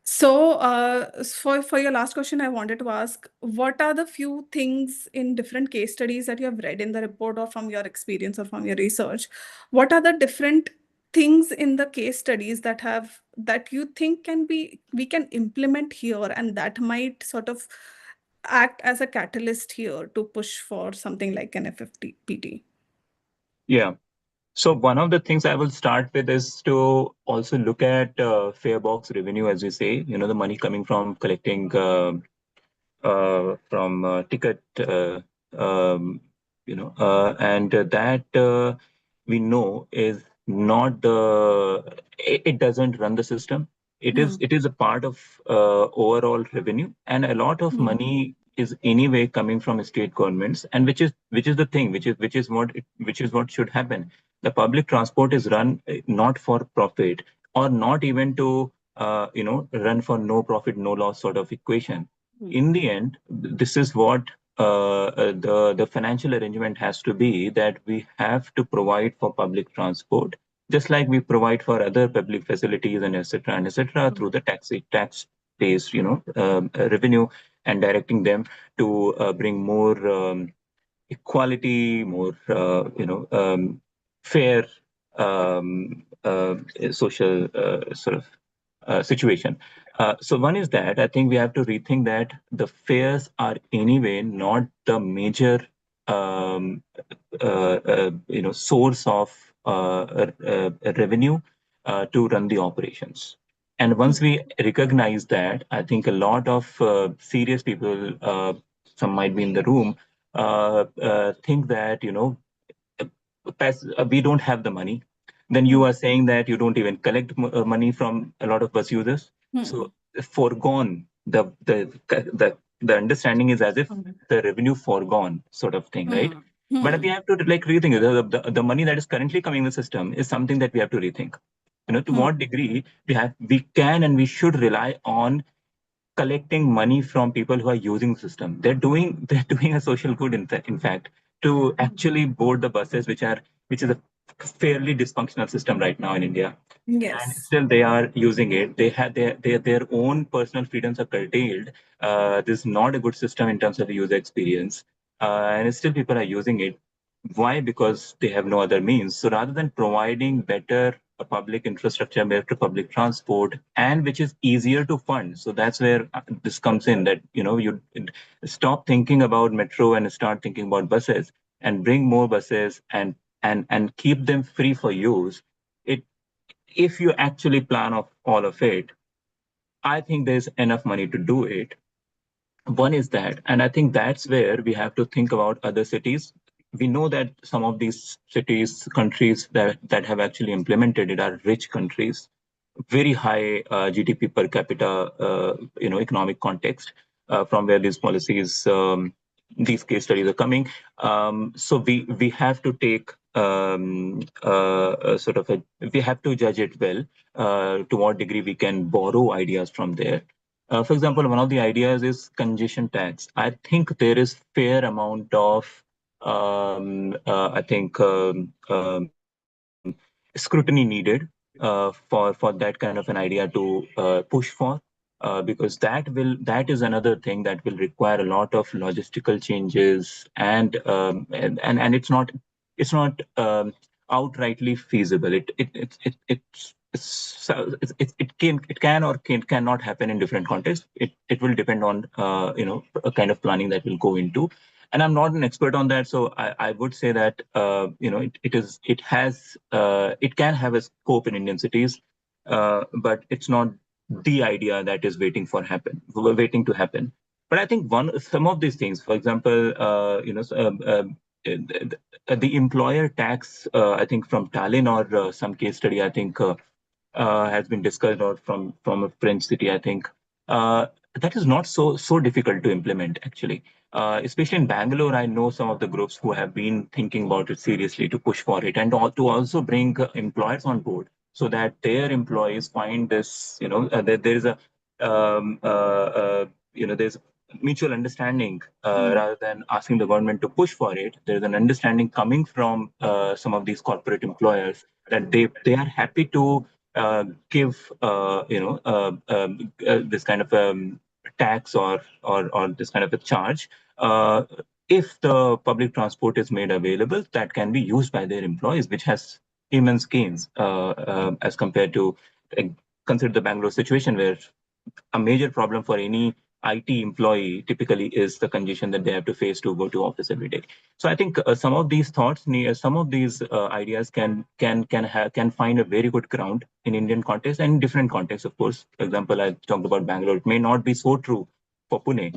So, for your last question, I wanted to ask, what are the few things in different case studies that you have read in the report or from your experience or from your research? What are the different things in the case studies that you think we can implement here, and that might sort of act as a catalyst here to push for something like an FFPT? Yeah. So one of the things I will start with is to also look at fare box revenue, as we say, the money coming from collecting from ticket, and that we know is not it doesn't run the system. It is a part of overall revenue, and a lot of money is anyway coming from state governments, and which is the thing, which is what should happen. The public transport is run not for profit, or not even to run for no profit, no loss sort of equation. In the end, this is what the financial arrangement has to be, that we have to provide for public transport, just like we provide for other public facilities and etc. through the tax-based revenue, and directing them to bring more equality, more fair social sort of situation. So one is that I think we have to rethink that the fares are anyway not the major source of revenue to run the operations. And once we recognize that, I think a lot of serious people, some might be in the room, think that we don't have the money. Then you are saying that you don't even collect money from a lot of bus users. So foregone, the understanding is as if the revenue foregone sort of thing, right? But we have to rethink it. The money that is currently coming in the system is something that we have to rethink. To what degree we can and we should rely on collecting money from people who are using the system. They're doing a social good, in fact, to actually board the buses, which is a fairly dysfunctional system right now in India. and Yes. still they are using it. They have their own personal freedoms are curtailed. This is not a good system in terms of the user experience, and still people are using it. Why? Because they have no other means. So rather than providing better public infrastructure, better public transport, and which is easier to fund, so that's where this comes in. That you stop thinking about metro and start thinking about buses, and bring more buses and keep them free for use. It If you actually plan of all of it, I think there's enough money to do it. One is that, and I think that's where we have to think about other cities. We know that some of these cities, countries that have actually implemented it are rich countries, very high GDP per capita, economic context from where these policies, these case studies are coming. So we have to take we have to judge it well, to what degree we can borrow ideas from there. For example, one of the ideas is congestion tax. I think there is fair amount of I think scrutiny needed for that kind of an idea to push for, because that is another thing that will require a lot of logistical changes, and it's not outrightly feasible. It can or cannot happen in different contexts. It will depend on a kind of planning that will go into, and I'm not an expert on that, so I would say that it can have a scope in Indian cities, but it's not the idea that is waiting to happen. But I think some of these things, for example, the employer tax, I think from Tallinn or some case study, I think has been discussed, or from a French city, I think. That is not so difficult to implement, actually. Especially in Bangalore, I know some of the groups who have been thinking about it seriously to push for it, and to also bring employers on board, so that their employees find this, that there is a there's mutual understanding, rather than asking the government to push for it. There's an understanding coming from some of these corporate employers, that they are happy to give this kind of tax, or this kind of a charge, if the public transport is made available, that can be used by their employees, which has immense gains, as compared to, consider the Bangalore situation, where a major problem for any IT employee typically is the congestion that they have to face to go to office every day. So I think some of these some of these ideas can find a very good ground in Indian context and different contexts, of course. For example, I talked about Bangalore. It may not be so true for Pune.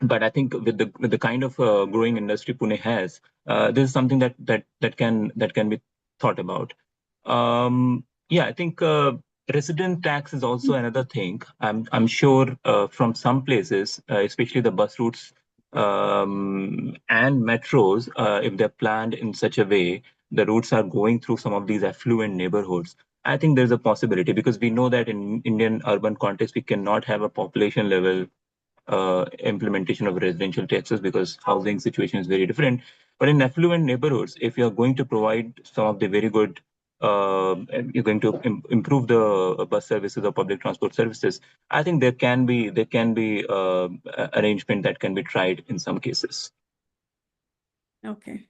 But I think with the kind of growing industry Pune has, this is something that can be thought about. Yeah, I think resident tax is also another thing. I'm sure from some places, especially the bus routes and metros, if they're planned in such a way, the routes are going through some of these affluent neighborhoods. I think there's a possibility, because we know that in Indian urban context, we cannot have a population level implementation of residential taxes, because housing situation is very different. But in affluent neighborhoods, if you're going to provide some of the very good, you're going to improve the bus services or public transport services, I think there can be arrangement that can be tried in some cases. Okay.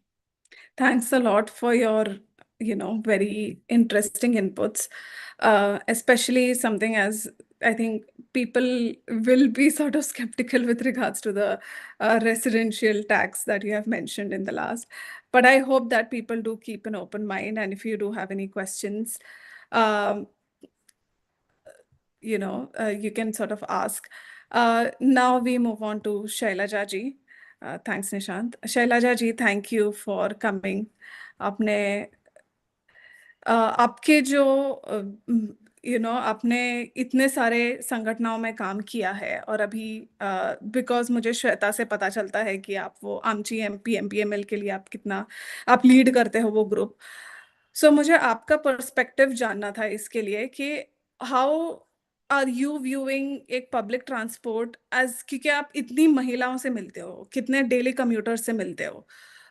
Thanks a lot for your, very interesting inputs, especially something as I think people will be sort of skeptical with regards to the residential tax that you have mentioned in the last. But I hope that people do keep an open mind, and if you do have any questions, um, you can sort of ask. Now we move on to Shailaja ji. Thanks, Nishant. Shailaja ji, thank you for coming. आपने आपके जो आपने इतने सारे संगठनों में काम किया है, और अभी बिकॉज मुझे श्वेता से पता चलता है कि आप वो आमची एमपीएमएल के लिए आप लीड करते हो वो ग्रुप। सो मुझे आपका पर्सपेक्टिव जानना था इसके लिए कि हाउ आर यू व्यूइंग एक पब्लिक ट्रांसपोर्ट एज, क्योंकि आप इतनी महिलाओं से मिलते हो, कितने डेली कम्यूटर्स से मिलते हो,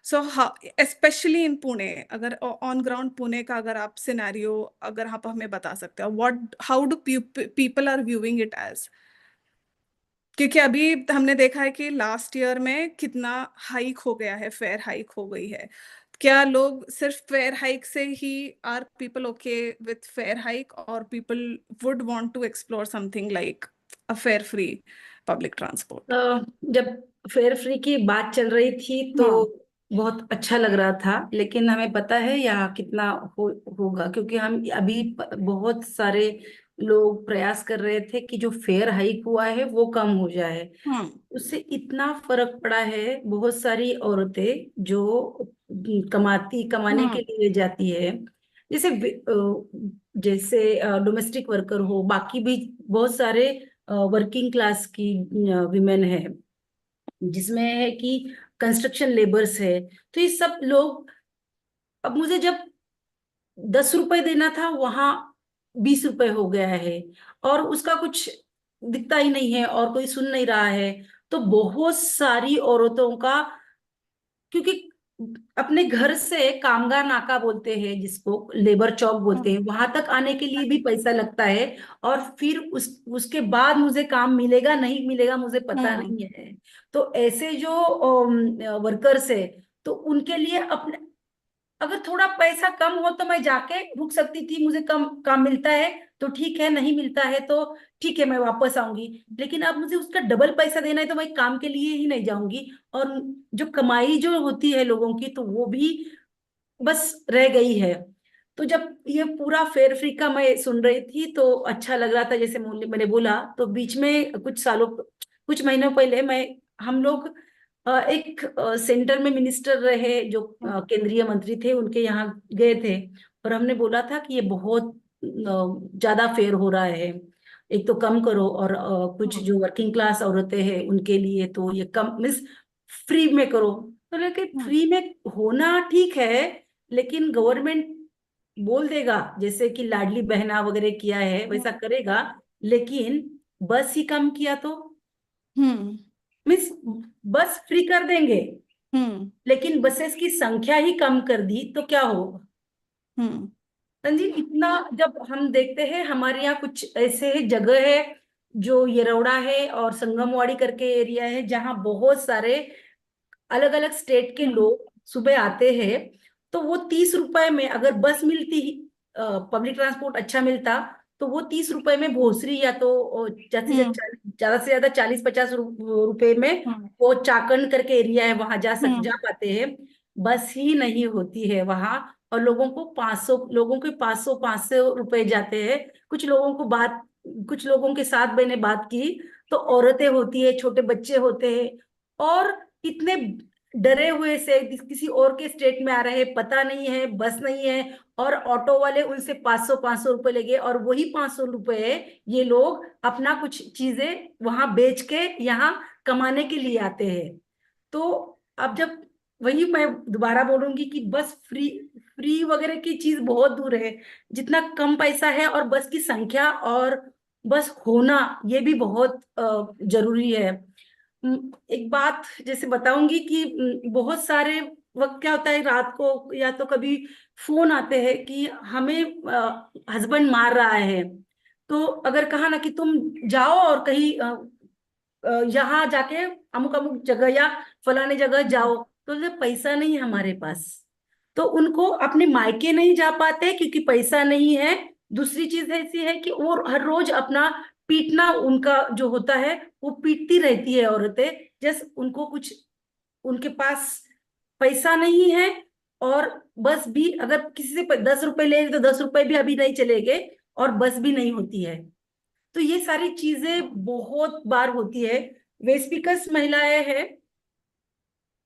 So how, especially in Pune, अगर on ground Pune का अगर आप scenario अगर आप हमें बता सकते हो, how do people are viewing it as? क्योंकि अभी हमने देखा है कि लास्ट ईयर में कितना हाइक हो गया है, फेयर हाइक हो गई है। क्या लोग सिर्फ फेयर हाइक से ही are people okay with fare hike, और people would want to explore something like a fare free public transport? जब फेयर फ्री की बात चल रही थी तो बहुत अच्छा लग रहा था, लेकिन हमें पता है यहाँ कितना होगा, क्योंकि हम अभी बहुत सारे लोग प्रयास कर रहे थे कि जो फेयर हाइक हुआ है वो कम हो जाए। उससे इतना फर्क पड़ा है। बहुत सारी औरतें जो कमाने के लिए जाती है, जैसे जैसे डोमेस्टिक वर्कर हो, बाकी भी बहुत सारे वर्किंग क्लास की विमेन है, जिसमें है कि कंस्ट्रक्शन लेबर्स है। तो ये सब लोग, अब मुझे जब 10 रुपए देना था वहां 20 रुपए हो गया है, और उसका कुछ दिखता ही नहीं है और कोई सुन नहीं रहा है। तो बहुत सारी औरतों का, क्योंकि अपने घर से कामगार नाका बोलते हैं जिसको लेबर चौक बोलते हैं, वहां तक आने के लिए भी पैसा लगता है, और फिर उसके बाद मुझे काम मिलेगा नहीं मिलेगा मुझे पता नहीं है। तो ऐसे जो वर्कर्स है, तो उनके लिए अपने, अगर थोड़ा पैसा कम हो तो मैं जाके रुक सकती थी, मुझे कम काम मिलता है तो ठीक है, नहीं मिलता है तो ठीक है मैं वापस आऊंगी। लेकिन अब मुझे उसका डबल पैसा देना है तो मैं काम के लिए ही नहीं जाऊंगी, और जो कमाई जो होती है लोगों की तो वो भी बस रह गई है। तो जब ये पूरा फेयर फ्री का मैं सुन रही थी तो अच्छा लग रहा था, जैसे मैंने बोला। तो बीच में कुछ महीनों पहले हम लोग एक सेंटर में मिनिस्टर रहे जो केंद्रीय मंत्री थे, उनके यहाँ गए थे, और हमने बोला था कि ये बहुत ज्यादा फेयर हो रहा है, एक तो कम करो, और कुछ जो वर्किंग क्लास औरतें हैं उनके लिए तो ये कम मीन्स फ्री में करो। तो लेकिन फ्री में होना ठीक है, लेकिन गवर्नमेंट बोल देगा जैसे कि लाडली बहना वगैरह किया है वैसा करेगा, लेकिन बस ही कम किया तो मीन्स बस फ्री कर देंगे, लेकिन बसेस की संख्या ही कम कर दी तो क्या होगा? संजीव, इतना जब हम देखते हैं हमारे यहाँ कुछ ऐसे जगह है जो येरौड़ा है और संगमवाड़ी करके एरिया है, जहाँ बहुत सारे अलग अलग स्टेट के लोग सुबह आते हैं। तो वो 30 रुपए में अगर बस मिलती, पब्लिक ट्रांसपोर्ट अच्छा मिलता, तो वो 30 रुपए में भोसरी या तो ज्यादा से ज्यादा 40-50 रुपए में वो चाकंड करके एरिया है वहां जा पाते हैं। बस ही नहीं होती है वहां, और लोगों को 500 रुपए जाते हैं। कुछ लोगों के साथ मैंने बात की तो औरतें होती है, छोटे बच्चे होते हैं, और इतने डरे हुए से किसी और के स्टेट में आ रहे हैं, पता नहीं है, बस नहीं है, और ऑटो वाले उनसे 500 रुपए लेंगे, और वही 500 रुपए ये लोग अपना कुछ चीजें वहां बेच के यहाँ कमाने के लिए आते हैं। तो अब जब वही मैं दोबारा बोलूंगी कि बस फ्री वगैरह की चीज बहुत दूर है, जितना कम पैसा है और बस की संख्या और बस होना ये भी बहुत जरूरी है। एक बात जैसे बताऊंगी कि बहुत सारे वक्त क्या होता है, रात को या तो कभी फोन आते हैं कि हमें हस्बैंड मार रहा है, तो अगर कहा ना कि तुम जाओ और कहीं यहाँ जाके अमुक अमुक जगह या फलाने जगह जाओ, तो पैसा नहीं है हमारे पास, तो उनको अपने मायके नहीं जा पाते क्योंकि पैसा नहीं है। दूसरी चीज ऐसी है कि वो हर रोज अपना पीटना उनका जो होता है वो पीटती रहती है औरतें, जैसे उनको कुछ उनके पास पैसा नहीं है, और बस भी अगर किसी से 10 रुपए ले तो 10 रुपए भी अभी नहीं चलेंगे, और बस भी नहीं होती है। तो ये सारी चीजें बहुत बार होती है। वे स्पीकर्स महिलाएं हैं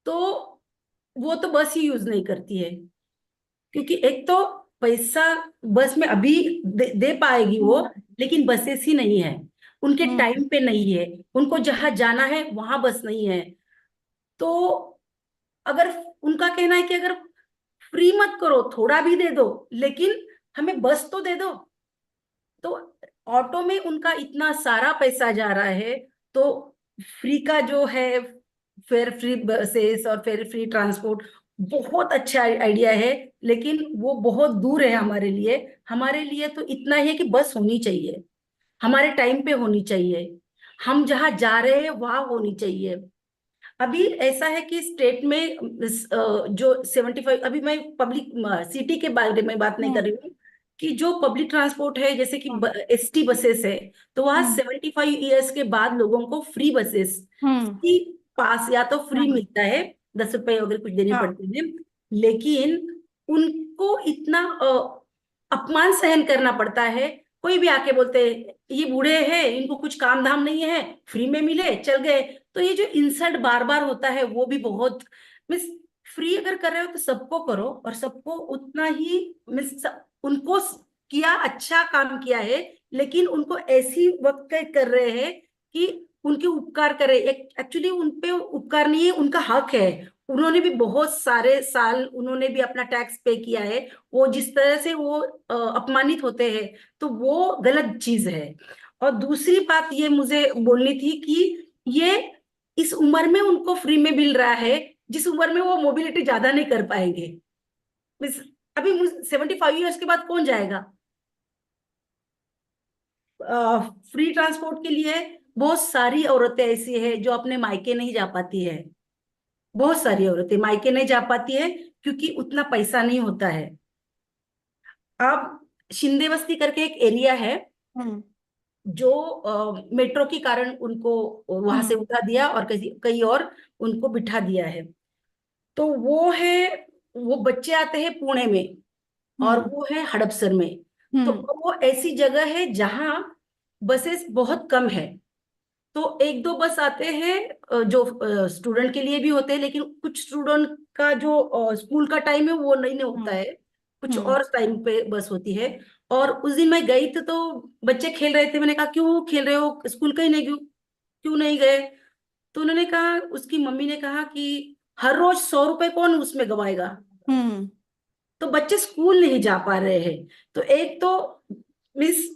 तो वो तो बस ही यूज नहीं करती है, क्योंकि एक तो पैसा बस में अभी दे पाएगी वो, लेकिन बसेस ही नहीं है, उनके टाइम पे नहीं है, उनको जहां जाना है वहां बस नहीं है। तो अगर उनका कहना है कि अगर फ्री मत करो, थोड़ा भी दे दो, लेकिन हमें बस तो दे दो। तो ऑटो में उनका इतना सारा पैसा जा रहा है, तो फ्री का जो है फेयर फ्री बसेस और फेयर फ्री ट्रांसपोर्ट बहुत अच्छा आइडिया है, लेकिन वो बहुत दूर है हमारे लिए। हमारे लिए तो इतना ही है कि बस होनी चाहिए, हमारे टाइम पे होनी चाहिए, हम जहाँ जा रहे हैं वहां होनी चाहिए। अभी ऐसा है कि स्टेट में जो 75, अभी मैं पब्लिक सिटी के बारे में बात नहीं कर हम्म रही हूँ, कि जो पब्लिक ट्रांसपोर्ट है जैसे कि हम्म एसटी बसेस है, तो वहाँ हम्म 75 ईयर्स के बाद लोगों को फ्री बसेस, हम्म फ्री पास या तो फ्री हम्म, मिलता है, 10 रुपए अगर कुछ देने हाँ पड़ते हैं, लेकिन उनको इतना अपमान सहन करना पड़ता है। कोई भी आके बोलते हैं ये बूढ़े हैं, इनको कुछ काम धाम नहीं है, फ्री में मिले चल गए। तो ये जो इंसल्ट बार बार होता है वो भी बहुत, मिस, फ्री अगर कर रहे हो तो सबको करो, और सबको उतना ही, मिस, उनको किया, अच्छा काम किया है, लेकिन उनको ऐसी वक्त कर रहे हैं कि उनके उपकार करे। एक्चुअली उन पे उपकार नहीं है, उनका हक है। उन्होंने भी बहुत सारे साल उन्होंने भी अपना टैक्स पे किया है। वो जिस तरह से वो अपमानित होते हैं, तो वो गलत चीज है। और दूसरी बात ये मुझे बोलनी थी कि ये इस उम्र में उनको फ्री में मिल रहा है, जिस उम्र में वो मोबिलिटी ज्यादा नहीं कर पाएंगे। मिस, अभी 75 ईयर्स के बाद कौन जाएगा फ्री ट्रांसपोर्ट के लिए? बहुत सारी औरतें ऐसी है जो अपने मायके नहीं जा पाती है, बहुत सारी औरतें मायके नहीं जा पाती है क्योंकि उतना पैसा नहीं होता है। अब शिंदे बस्ती करके एक एरिया है, हम्म जो मेट्रो के कारण उनको वहां से हम्म उठा दिया और कहीं कहीं और उनको बिठा दिया है। तो वो है, वो बच्चे आते हैं पुणे में, और हम्म वो है हड़पसर में। तो हम्म वो ऐसी जगह है जहां बसेस बहुत कम है। तो एक दो बस आते हैं जो स्टूडेंट के लिए भी होते हैं, लेकिन कुछ स्टूडेंट का जो स्कूल का टाइम है वो नहीं होता हम्म है, कुछ हम्म और टाइम पे बस होती है। और उस दिन मैं गई तो बच्चे खेल रहे थे, मैंने कहा क्यों खेल रहे हो, स्कूल कहीं नहीं, क्यों क्यों नहीं गए? तो उन्होंने कहा, उसकी मम्मी ने कहा कि हर रोज 100 रुपए कौन उसमें गवाएगा? हम्म तो बच्चे स्कूल नहीं जा पा रहे हैं। तो एक तो मिस,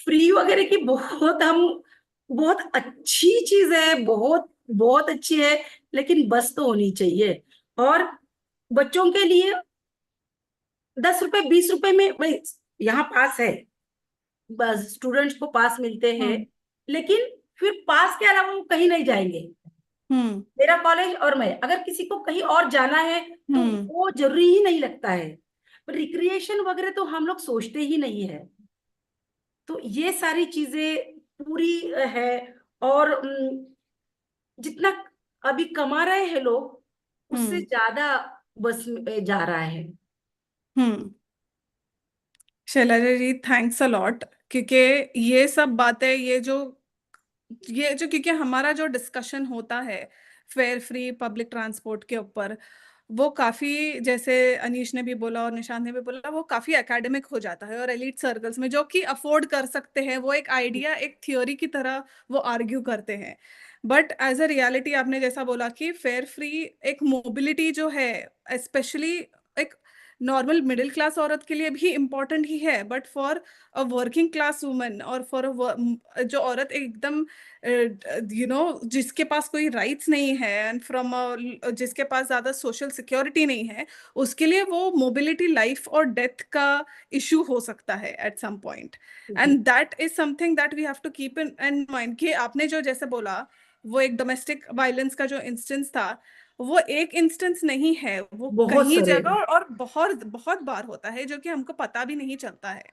फ्री वगैरह की बहुत हम, बहुत अच्छी चीज है, बहुत बहुत अच्छी है, लेकिन बस तो होनी चाहिए। और बच्चों के लिए 10 रुपए 20 रुपए में भाई, यहाँ पास है, बस स्टूडेंट्स को पास मिलते हैं, हम्म लेकिन फिर पास के अलावा वो कहीं नहीं जाएंगे। हम्म मेरा कॉलेज और मैं, अगर किसी को कहीं और जाना है तो हम्म वो जरूरी ही नहीं लगता है। रिक्रिएशन वगैरह तो हम लोग सोचते ही नहीं है। तो ये सारी चीजें पूरी है। और जितना अभी कमा रहे हैं लोग, उससे हम्म ज्यादा बस में जा रहा है। हम्म शैलजा जी, थैंक्स अ लॉट, क्योंकि ये सब बातें, ये जो क्योंकि हमारा जो डिस्कशन होता है फेयर फ्री पब्लिक ट्रांसपोर्ट के ऊपर, वो काफी, जैसे अनीश ने भी बोला और निशांत ने भी बोला, वो काफी एकेडमिक हो जाता है, और एलिट सर्कल्स में जो कि अफोर्ड कर सकते हैं वो एक आइडिया, एक थ्योरी की तरह वो आर्ग्यू करते हैं। बट एज अ रियलिटी आपने जैसा बोला कि फेयर फ्री एक मोबिलिटी जो है, स्पेशली एक नॉर्मल मिडिल क्लास औरत के लिए भी इम्पोर्टेंट ही है, but for a working class woman, और फॉर जो औरत एकदम जिसके पास कोई राइट्स नहीं है, एंड फ्रॉम जिसके पास ज्यादा सोशल सिक्योरिटी नहीं है, उसके लिए वो मोबिलिटी लाइफ और डेथ का इशू हो सकता है एट सम पॉइंट। जी, and that is something that we have to keep in mind, कि आपने जो जैसे बोला, वो एक डोमेस्टिक वायलेंस का जो इंस्टेंस था, वो एक इंस्टेंस नहीं है, वो बहुत कहीं सारे। जगह और बहुत बहुत बार होता है, जो कि हमको पता भी नहीं चलता है।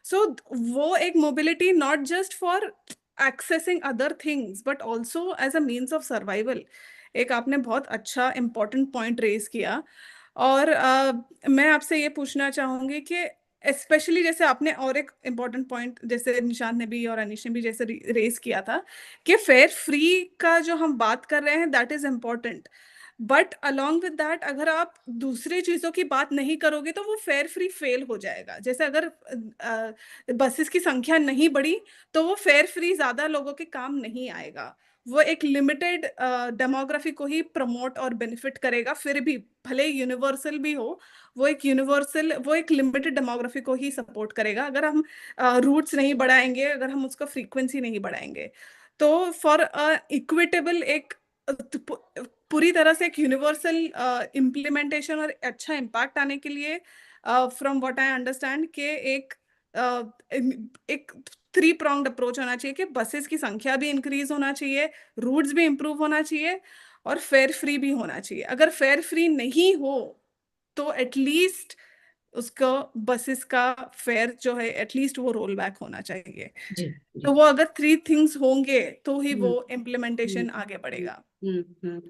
सो वो एक mobility not just for accessing other things but also as a means of survival, एक आपने बहुत अच्छा important point raise किया। और मैं आपसे ये पूछना चाहूंगी कि स्पेशली जैसे आपने और एक इम्पोर्टेंट पॉइंट, जैसे निशांत ने भी और अनीश ने भी जैसे रेस किया था, कि फेयर फ्री का जो हम बात कर रहे हैं that is important, but along with that अगर आप दूसरी चीजों की बात नहीं करोगे तो वो फेयर फ्री फेल हो जाएगा। जैसे अगर बसेस की संख्या नहीं बढ़ी तो वो फेयर फ्री ज्यादा लोगों के काम नहीं आएगा, वो एक लिमिटेड डेमोग्राफी को ही प्रमोट और बेनिफिट करेगा, फिर भी भले यूनिवर्सल भी हो, वो एक लिमिटेड डेमोग्राफी को ही सपोर्ट करेगा, अगर हम रूट्स नहीं बढ़ाएंगे, अगर हम उसका फ्रीक्वेंसी नहीं बढ़ाएंगे। तो फॉर इक्विटेबल एक पूरी तरह से एक यूनिवर्सल इम्प्लीमेंटेशन और अच्छा इम्पैक्ट आने के लिए फ्रॉम व्हाट आई अंडरस्टैंड के एक 3 pronged अप्रोच होना चाहिए कि बसेस की संख्या भी इंक्रीज होना चाहिए, रूट्स भी इम्प्रूव होना चाहिए और फेयर फ्री भी होना चाहिए। अगर फेयर फ्री नहीं हो तो एटलीस्ट उसको बसेस का फेयर जो है एटलीस्ट वो रोल बैक होना चाहिए। जी जी। तो वो अगर 3 things होंगे तो ही हम्म, वो हम्म, इम्प्लीमेंटेशन आगे बढ़ेगा। हम्म, हम्म।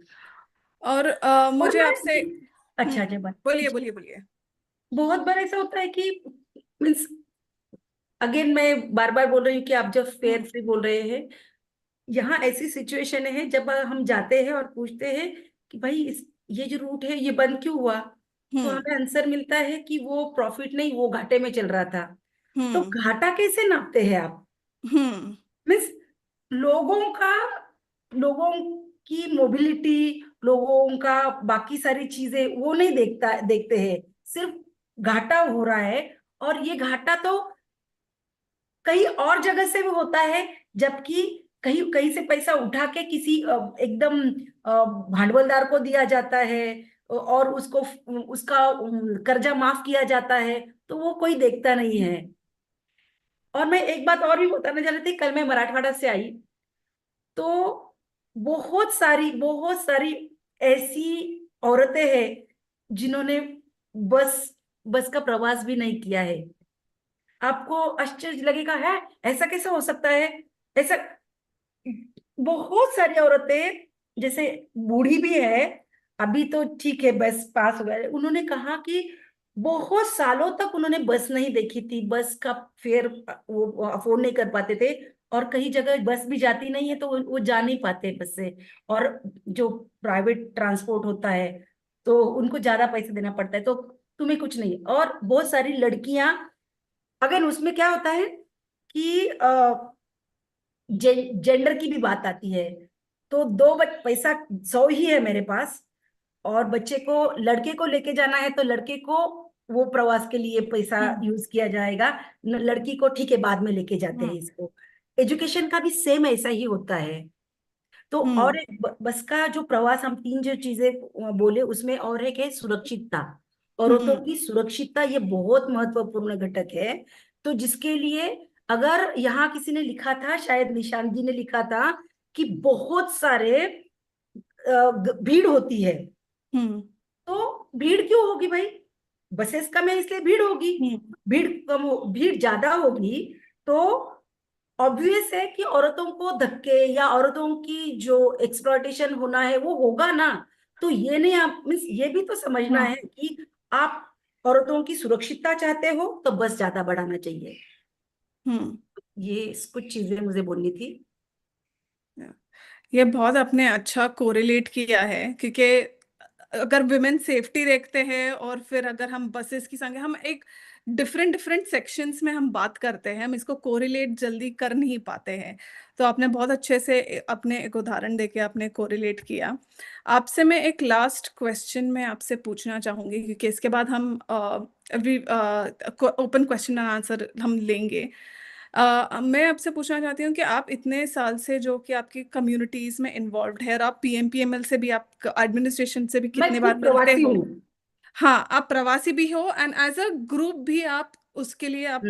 और और मुझे आपसे अच्छा अच्छा बात, बोलिए बोलिए बोलिए। बहुत बार ऐसा होता है कि मीन्स, अगेन मैं बार बार बोल रही हूँ कि आप जब फेयर फ्री बोल रहे हैं, यहाँ ऐसी सिचुएशन है जब हम जाते हैं और पूछते हैं कि भाई ये जो रूट है ये बंद क्यों हुआ, तो हम्म हमें आंसर मिलता है कि वो प्रॉफिट नहीं, वो घाटे में चल रहा था। तो हम्म घाटा कैसे नापते हैं आप? हम्म मीन्स लोगों का, लोगों की मोबिलिटी, लोगों का बाकी सारी चीजें वो नहीं देखते हैं, सिर्फ घाटा हो रहा है। और ये घाटा तो कहीं और जगह से भी होता है, जबकि कहीं कहीं से पैसा उठा के किसी एकदम भांडवलदार को दिया जाता है और उसको उसका कर्जा माफ किया जाता है, तो वो कोई देखता नहीं है। और मैं एक बात और भी बताना चाह रही थी, कल मैं मराठवाड़ा से आई तो बहुत सारी ऐसी औरतें हैं जिन्होंने बस बस का प्रवास भी नहीं किया है। आपको आश्चर्य लगेगा, है ऐसा कैसे हो सकता है? ऐसा बहुत सारी औरतें, जैसे बूढ़ी भी है, अभी तो ठीक है बस पास हो गया, उन्होंने कहा कि बहुत सालों तक उन्होंने बस नहीं देखी थी, बस का फेयर वो अफोर्ड नहीं कर पाते थे। और कई जगह बस भी जाती नहीं है तो वो जा नहीं पाते बस से, और जो प्राइवेट ट्रांसपोर्ट होता है तो उनको ज्यादा पैसे देना पड़ता है, तो तुम्हें कुछ नहीं। और बहुत सारी लड़कियां, अगर उसमें क्या होता है कि जेंडर की भी बात आती है, तो पैसा 100 ही है मेरे पास, और बच्चे को, लड़के को लेके जाना है तो लड़के को वो प्रवास के लिए पैसा यूज किया जाएगा, लड़की को ठीक है बाद में लेके जाते हैं इसको। एजुकेशन का भी सेम ऐसा ही होता है। तो और एक बस का जो प्रवास, हम 3 जो चीजें बोले उसमें और है कि सुरक्षितता, औरतों की सुरक्षितता, ये बहुत महत्वपूर्ण घटक है। तो जिसके लिए अगर यहाँ किसी ने लिखा था, शायद निशांत जी ने लिखा था कि बहुत सारे भीड़ होती है, तो भीड़ क्यों होगी भाई? बसेस कम है इसलिए भीड़ होगी। भीड़ कम भीड़ ज्यादा होगी तो ऑब्वियस है कि औरतों को धक्के या औरतों की जो एक्सप्लॉयटेशन होना है वो होगा ना। तो ये नहीं, आप मीन्स ये भी तो समझना है कि आप औरतों की सुरक्षितता चाहते हो तो बस ज्यादा बढ़ाना चाहिए। ये कुछ चीजें मुझे बोलनी थी। ये बहुत आपने अच्छा कोरिलेट किया है, क्योंकि अगर विमेन सेफ्टी देखते हैं और फिर अगर हम बसेस की संख्या, हम एक डिफरेंट डिफरेंट सेक्शंस में हम बात करते हैं, हम इसको कोरिलेट जल्दी कर नहीं पाते हैं। तो आपने बहुत अच्छे से अपने एक उदाहरण देके आपने कोरिलेट किया। आपसे मैं एक लास्ट क्वेश्चन में आपसे पूछना चाहूंगी, क्योंकि इसके बाद हम ओपन क्वेश्चन एंड आंसर हम लेंगे। मैं आपसे पूछना चाहती हूँ कि आप इतने साल से जो कि आपकी कम्युनिटीज में इन्वॉल्व है, और आप पीएमपीएमएल से भी, आप एडमिनिस्ट्रेशन से भी मैं कितने बार खुद मिलते प्रवासी हो। हूँ। हाँ, आप प्रवासी भी हो एंड एज अ ग्रुप भी आप उसके लिए आप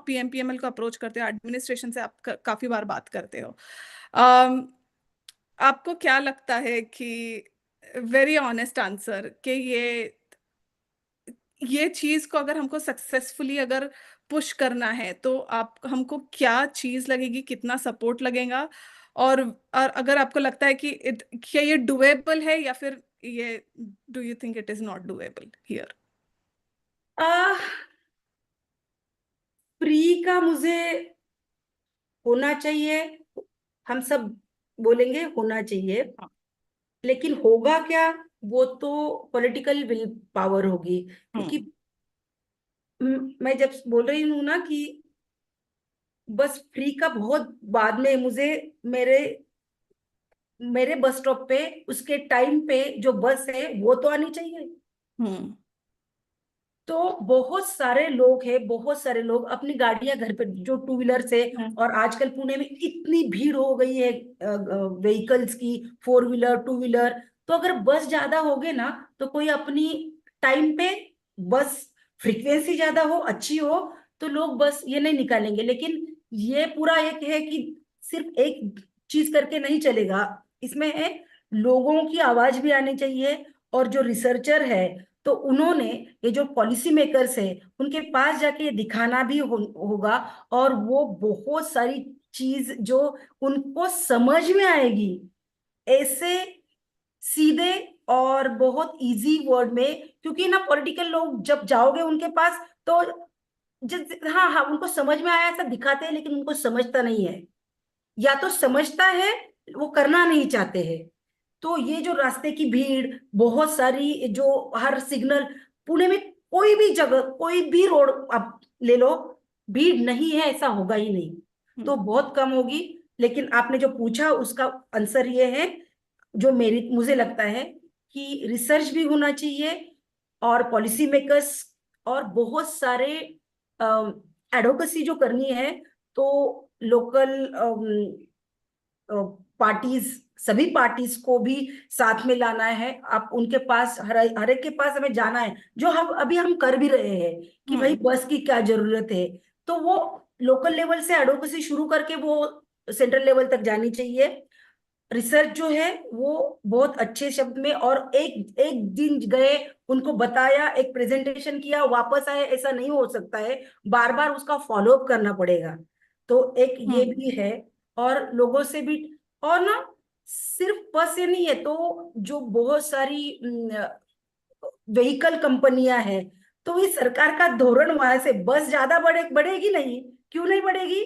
पीएमपीएमएल को अप्रोच करते हो, एडमिनिस्ट्रेशन से आप काफी बार बात करते हो। आपको क्या लगता है कि, वेरी ऑनेस्ट आंसर, कि ये चीज को अगर हमको सक्सेसफुली अगर पुश करना है तो आप हमको क्या चीज लगेगी, कितना सपोर्ट लगेगा, और अगर आपको लगता है कि क्या ये डुएबल है, या फिर ये do you think it is not doable here? Free का मुझे होना चाहिए, हम सब बोलेंगे होना चाहिए, लेकिन होगा क्या वो तो पॉलिटिकल विल पावर होगी। क्योंकि मैं जब बोल रही हूँ ना कि बस फ्री का बहुत बाद में, मुझे मेरे मेरे बस स्टॉप पे उसके टाइम पे जो बस है वो तो आनी चाहिए। तो बहुत सारे लोग हैं, बहुत सारे लोग अपनी गाड़ियां घर पे, जो टू व्हीलर से, और आजकल पुणे में इतनी भीड़ हो गई है व्हीकल्स की, 4 व्हीलर 2 व्हीलर, तो अगर बस ज्यादा होगे ना तो कोई अपनी टाइम पे बस फ्रीक्वेंसी ज्यादा हो, अच्छी हो, तो लोग बस ये नहीं निकालेंगे। लेकिन ये पूरा एक है कि सिर्फ एक चीज करके नहीं चलेगा, इसमें है लोगों की आवाज भी आनी चाहिए। और जो रिसर्चर है तो उन्होंने, ये जो पॉलिसी मेकर्स है उनके पास जाके ये दिखाना भी होगा, और वो बहुत सारी चीज जो उनको समझ में आएगी ऐसे सीधे और बहुत इजी वर्ड में। क्योंकि ना पॉलिटिकल लोग जब जाओगे उनके पास तो हाँ हाँ उनको समझ में आया ऐसा दिखाते हैं, लेकिन उनको समझता नहीं है, या तो समझता है वो करना नहीं चाहते हैं। तो ये जो रास्ते की भीड़ बहुत सारी, जो हर सिग्नल, पुणे में कोई भी जगह कोई भी रोड आप ले लो, भीड़ नहीं है ऐसा होगा ही नहीं, तो बहुत कम होगी। लेकिन आपने जो पूछा उसका आंसर ये है, जो मेरी मुझे लगता है कि रिसर्च भी होना चाहिए, और पॉलिसी मेकर्स और बहुत सारे एडवोकेसी जो करनी है, तो लोकल पार्टीज, सभी पार्टीज को भी साथ में लाना है। आप उनके पास, हर एक के पास हमें जाना है, जो हम कर भी रहे हैं कि भाई बस की क्या जरूरत है। तो वो लोकल लेवल से एडवोकेसी शुरू करके वो सेंट्रल लेवल तक जानी चाहिए। रिसर्च जो है वो बहुत अच्छे शब्द में, और एक एक दिन गए, उनको बताया, एक प्रेजेंटेशन किया, वापस आए, ऐसा नहीं हो सकता है, बार बार उसका फॉलोअप करना पड़ेगा। तो एक ये भी है, और लोगों से भी। और ना सिर्फ बस ये नहीं है, तो जो बहुत सारी व्हीकल कंपनियां हैं, तो ये सरकार का धोरण वहां से बस ज्यादा बढ़ेगी नहीं। क्यों नहीं बढ़ेगी?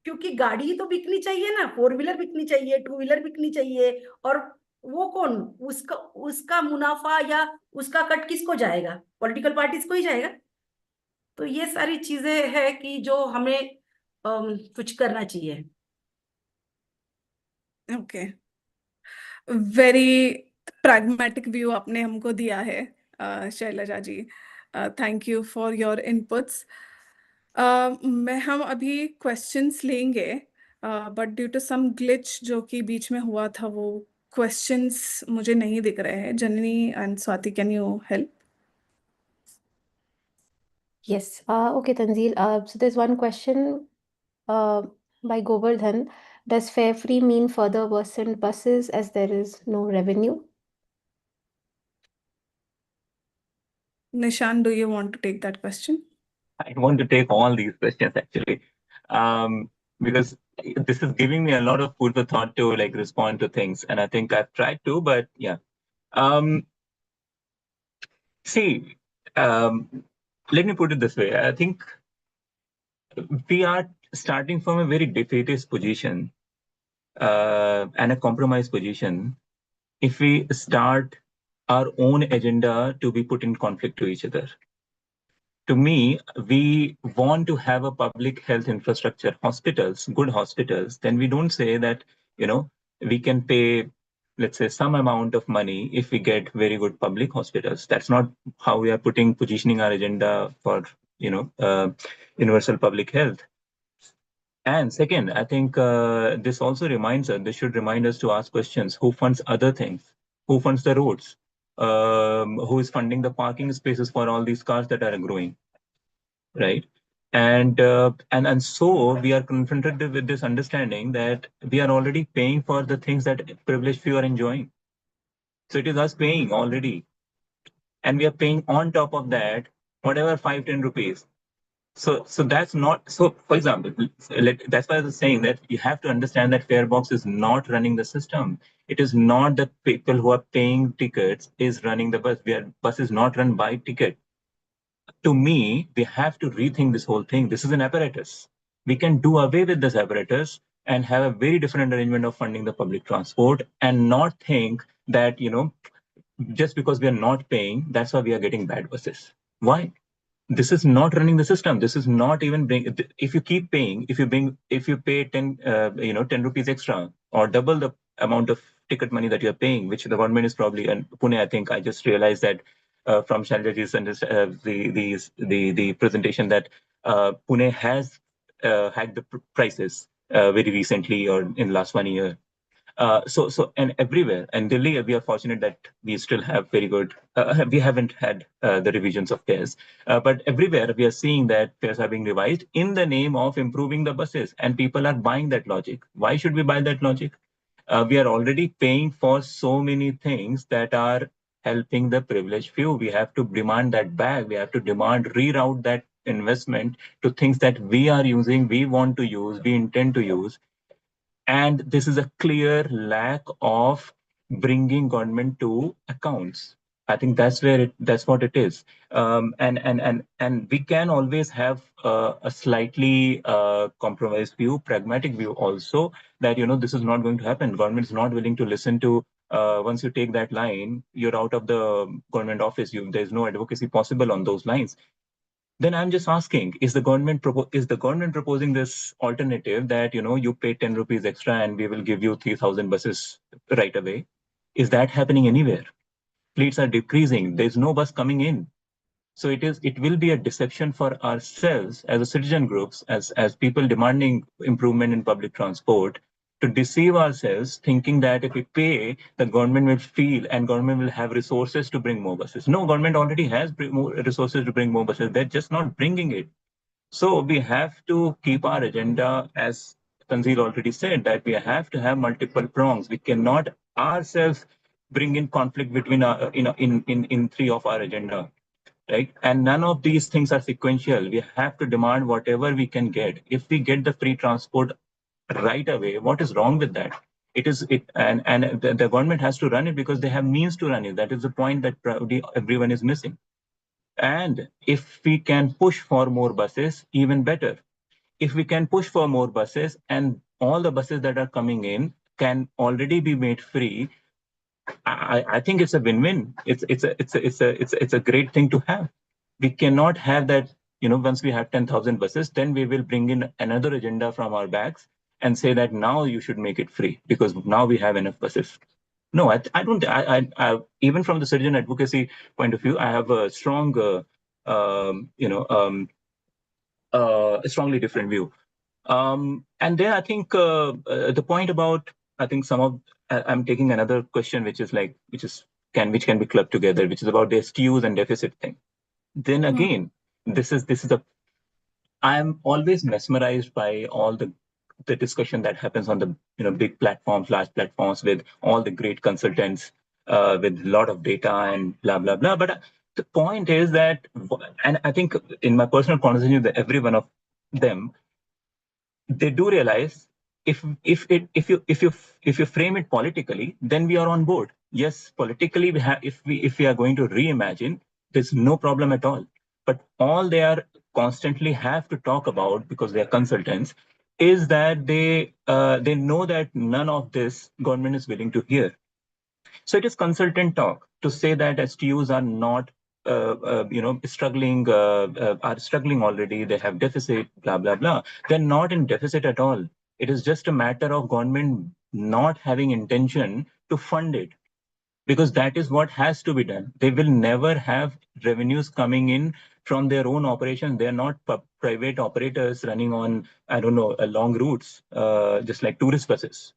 क्योंकि गाड़ी तो बिकनी चाहिए ना, फोर व्हीलर बिकनी चाहिए, टू व्हीलर बिकनी चाहिए। और वो कौन, उसका उसका मुनाफा या उसका कट किसको जाएगा? पॉलिटिकल पार्टीज को ही जाएगा। तो ये सारी चीजें है कि जो हमें कुछ करना चाहिए। ओके, वेरी pragmatic व्यू आपने हमको दिया है Shailaja ji. Thank you for your inputs. मैं हम अभी क्वेश्चंस लेंगे, but due to some glitch जो कि बीच में हुआ था, वो क्वेश्चंस मुझे नहीं दिख रहे हैं। Janani and Swati, can you help? Yes. Okay, Tanzil. So there's one question by Govardhan. Does fare free mean further worsened buses as there is no revenue? Nishan, do you want to take that question? I want to take all these questions actually, because this is giving me a lot of food for thought to like respond to things, and I think I've tried to, but yeah. See, let me put it this way. I think we are starting from a very defeatist position and a compromised position if we start our own agenda to be put in conflict to each other. To me, we want to have a public health infrastructure, hospitals, good hospitals. Then we don't say that, we can pay, let's say, some amount of money if we get very good public hospitals. That's not how we are positioning our agenda for, universal public health. And second, I think this should remind us to ask questions. Who funds other things? Who funds the roads? Who is funding the parking spaces for all these cars that are growing, right? And so we are confronted with this understanding that we are already paying for the things that privileged few are enjoying. So it is us paying already, and we are paying on top of that whatever 5-10 rupees. So that's not so. For example, that's why I was saying that you have to understand that Farebox is not running the system. It is not the people who are paying tickets is running the bus. Bus is not run by ticket. To me, we have to rethink this whole thing. This is an apparatus. We can do away with this apparatus and have a very different arrangement of funding the public transport, and not think that just because we are not paying, that's why we are getting bad buses. Why? This is not running the system. This is not even if you keep paying, if you pay 10 rupees extra or double the amount of ticket money that you're paying, which the government is probably, and Pune, I think I just realized that from Shailaji's the presentation that Pune has hiked the prices very recently or in the last 1 year. And everywhere, and Delhi, we are fortunate that we still have very good, we haven't had the revisions of fares, but everywhere we are seeing that fares are being revised in the name of improving the buses, and people are buying that logic. Why should we buy that logic? We are already paying for so many things that are helping the privileged few. We have to demand that back. We have to demand reroute that investment to things that we are using, we want to use, we intend to use. And this is a clear lack of bringing government to accounts. I think that's what it is. And we can always have a slightly compromised view, pragmatic view also, that this is not going to happen. Government is not willing to listen to. Once you take that line, you're out of the government office. There's no advocacy possible on those lines. Then I'm just asking, is the government proposing this alternative that you pay 10 rupees extra and we will give you 3,000 buses right away? Is that happening anywhere? Fleets are decreasing. There's no bus coming in. So it will be a deception for ourselves as a citizen groups, as people demanding improvement in public transport, to deceive ourselves thinking that if we pay, the government will feel and government will have resources to bring more buses. No, government already has more resources to bring more buses. They're just not bringing it. So we have to keep our agenda, as Tanzil already said, that we have to have multiple prongs. We cannot ourselves bring in conflict between in three of our agenda. Right? And none of these things are sequential. We have to demand whatever we can get. If we get the free transport right away, what is wrong with that? And the government has to run it because they have means to run it. That is the point that probably everyone is missing. And if we can push for more buses, even better. If we can push for more buses and all the buses that are coming in can already be made free, I think it's a win-win. It's a great thing to have. We cannot have that. Once we have 10,000 buses, then we will bring in another agenda from our bags and say that now you should make it free because now we have enough buses. No, I don't. I even from the citizen advocacy point of view, I have a strong, a strongly different view. And then I think the point about, I think I'm taking another question, which can be clubbed together, which is about the STUs and deficit thing. Then again, I'm always mesmerized by all the discussion that happens on the big platforms, large platforms with all the great consultants with a lot of data and blah blah blah. But the point is that, and I think in my personal conversation with every one of them, they do realize if you frame it politically, then we are on board. Yes, politically if we are going to reimagine, there's no problem at all. But all they are constantly have to talk about, because they are consultants, is that they know that none of this government is willing to hear. So it is consultant talk to say that STUs are not struggling, are struggling already. They have deficit, blah blah blah. They're not in deficit at all. It is just a matter of government not having intention to fund it, because that is what has to be done. They will never have revenues coming in from their own operations. They are not private operators running on, I don't know, long routes, just like tourist buses.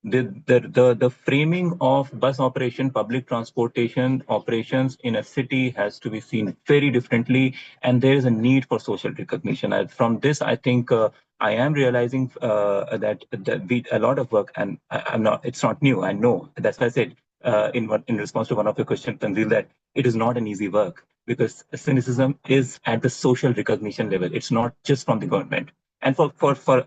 The framing of bus operation, public transportation operations in a city has to be seen very differently, and there is a need for social recognition. From this, I think I am realizing that we a lot of work, and I'm not. It's not new. I know. That's why I said in response to one of your questions, Tanzil, that it is not an easy work, because cynicism is at the social recognition level. It's not just from the government. And for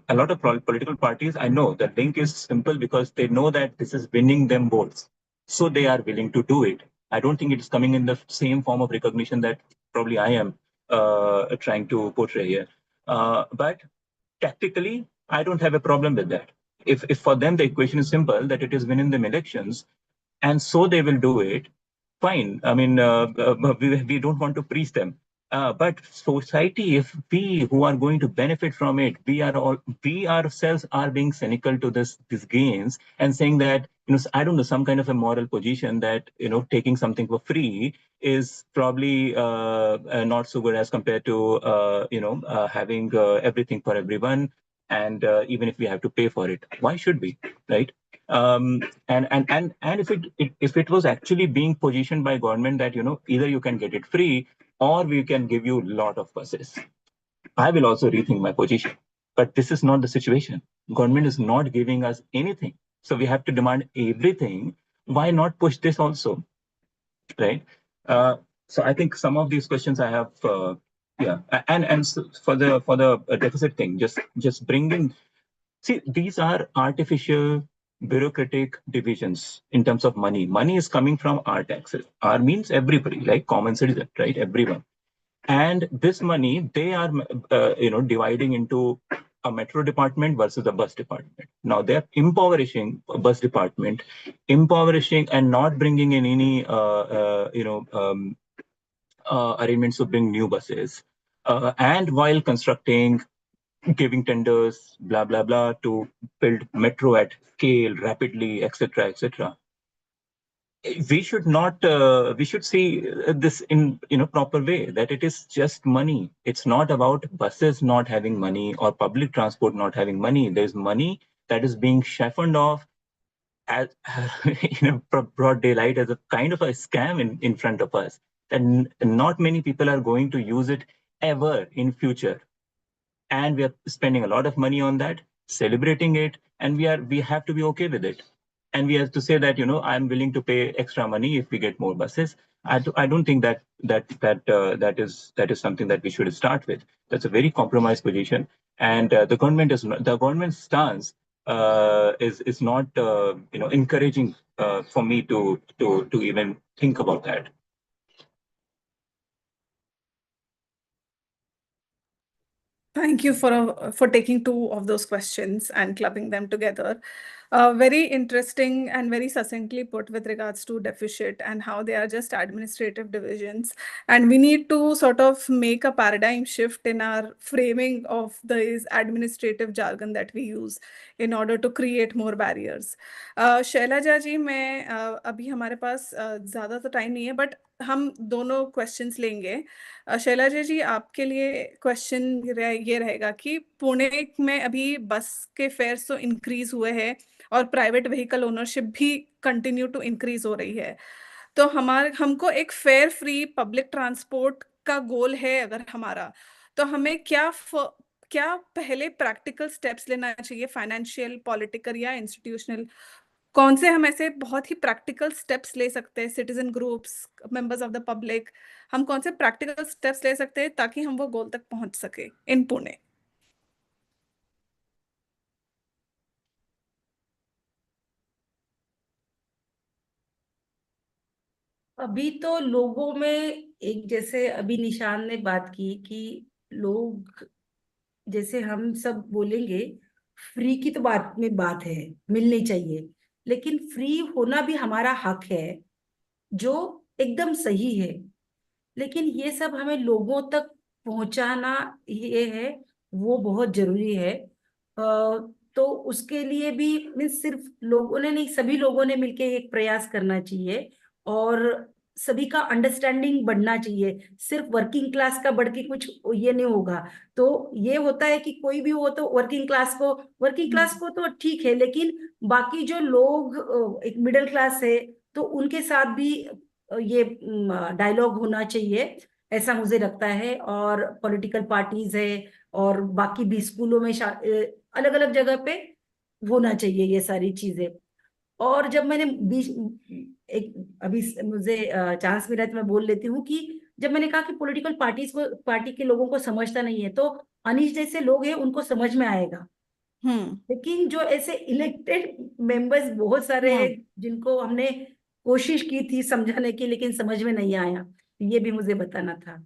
a lot of political parties, I know the link is simple because they know that this is winning them votes. So they are willing to do it. I don't think it is coming in the same form of recognition that probably I am trying to portray here. But tactically, I don't have a problem with that. If for them the equation is simple, that it is winning them elections, and so they will do it, fine. I mean, we don't want to preach them. But society, if we who are going to benefit from it, we ourselves are being cynical to these gains and saying that, I don't know, some kind of a moral position that, taking something for free is probably not so good as compared to, having everything for everyone. And even if we have to pay for it, why should we, right? And if it was actually being positioned by government that, you know, either you can get it free or we can give you a lot of buses, I will also rethink my position. But this is not the situation. Government is not giving us anything, so we have to demand everything. Why not push this also, right? So I think some of these questions I have, and so for the deficit thing, just bringing. See, these are artificial bureaucratic divisions in terms of money. Money is coming from our taxes. Our means everybody, like common citizen, right? Everyone. And this money, they are, dividing into a metro department versus a bus department. Now they're impoverishing a bus department, impoverishing and not bringing in any, arrangements to bring new buses. And while constructing, giving tenders, blah, blah, blah, to build metro at scale rapidly, etc., etc. We should not, we should see this in, proper way, that it is just money. It's not about buses not having money or public transport not having money. There's money that is being siphoned off as in a broad daylight as a kind of a scam in front of us. And not many people are going to use it ever in future. And we are spending a lot of money on that, celebrating it, and we have to be okay with it. And we have to say that, I'm willing to pay extra money if we get more buses. I don't think that is something that we should start with. That's a very compromised position, and the government's stance is not encouraging for me to even think about that. Thank you for taking two of those questions and clubbing them together. Very interesting and very succinctly put with regards to deficit and how they are just administrative divisions. And we need to sort of make a paradigm shift in our framing of this administrative jargon that we use in order to create more barriers. Shailaja ji, मैं अभी हमारे पास ज़्यादा तो time नहीं है, but हम दोनों questions लेंगे. शैलजा जी, आपके लिए क्वेश्चन ये रहेगा कि पुणे में अभी बस के फेयर्स तो इंक्रीज हुए हैं और प्राइवेट व्हीकल ओनरशिप भी कंटिन्यू टू इंक्रीज हो रही है. तो हमको एक फेयर फ्री पब्लिक ट्रांसपोर्ट का गोल है अगर हमारा, तो हमें क्या पहले प्रैक्टिकल स्टेप्स लेना चाहिए, फाइनेंशियल, पॉलिटिकल या इंस्टीट्यूशनल? कौन से हम ऐसे बहुत ही प्रैक्टिकल स्टेप्स ले सकते हैं, citizen groups, members of the public, हम कौन से प्रैक्टिकल स्टेप्स ले सकते हैं ताकि हम वो गोल तक पहुंच सके इन पुणे? अभी तो लोगों में एक, जैसे अभी निशान ने बात की कि लोग, जैसे हम सब बोलेंगे फ्री की तो बात है, मिलनी चाहिए, लेकिन फ्री होना भी हमारा हक है, जो एकदम सही है. लेकिन ये सब हमें लोगों तक पहुंचाना, ये है, वो बहुत जरूरी है. तो उसके लिए भी मीन्स सिर्फ लोगों ने नहीं, सभी लोगों ने मिलके एक प्रयास करना चाहिए और सभी का अंडरस्टैंडिंग बढ़ना चाहिए. सिर्फ वर्किंग क्लास का बढ़ के कुछ ये नहीं होगा. तो ये होता है कि कोई भी हो तो वर्किंग क्लास को तो ठीक है, लेकिन बाकी जो लोग एक मिडिल क्लास है, तो उनके साथ भी ये डायलॉग होना चाहिए, ऐसा मुझे लगता है. और पॉलिटिकल पार्टीज है और बाकी भी स्कूलों में अलग अलग जगह पे होना चाहिए ये सारी चीजें. और जब मैंने एक अभी मुझे चांस मिला तो मैं बोल लेती हूँ कि जब मैंने कहा कि पॉलिटिकल पार्टी के लोगों को समझता नहीं है, तो अनीश जैसे लोग हैं उनको समझ में आएगा. लेकिन जो ऐसे इलेक्टेड मेंबर्स बहुत सारे हैं जिनको हमने कोशिश की थी समझाने की, लेकिन समझ में नहीं आया, ये भी मुझे बताना था.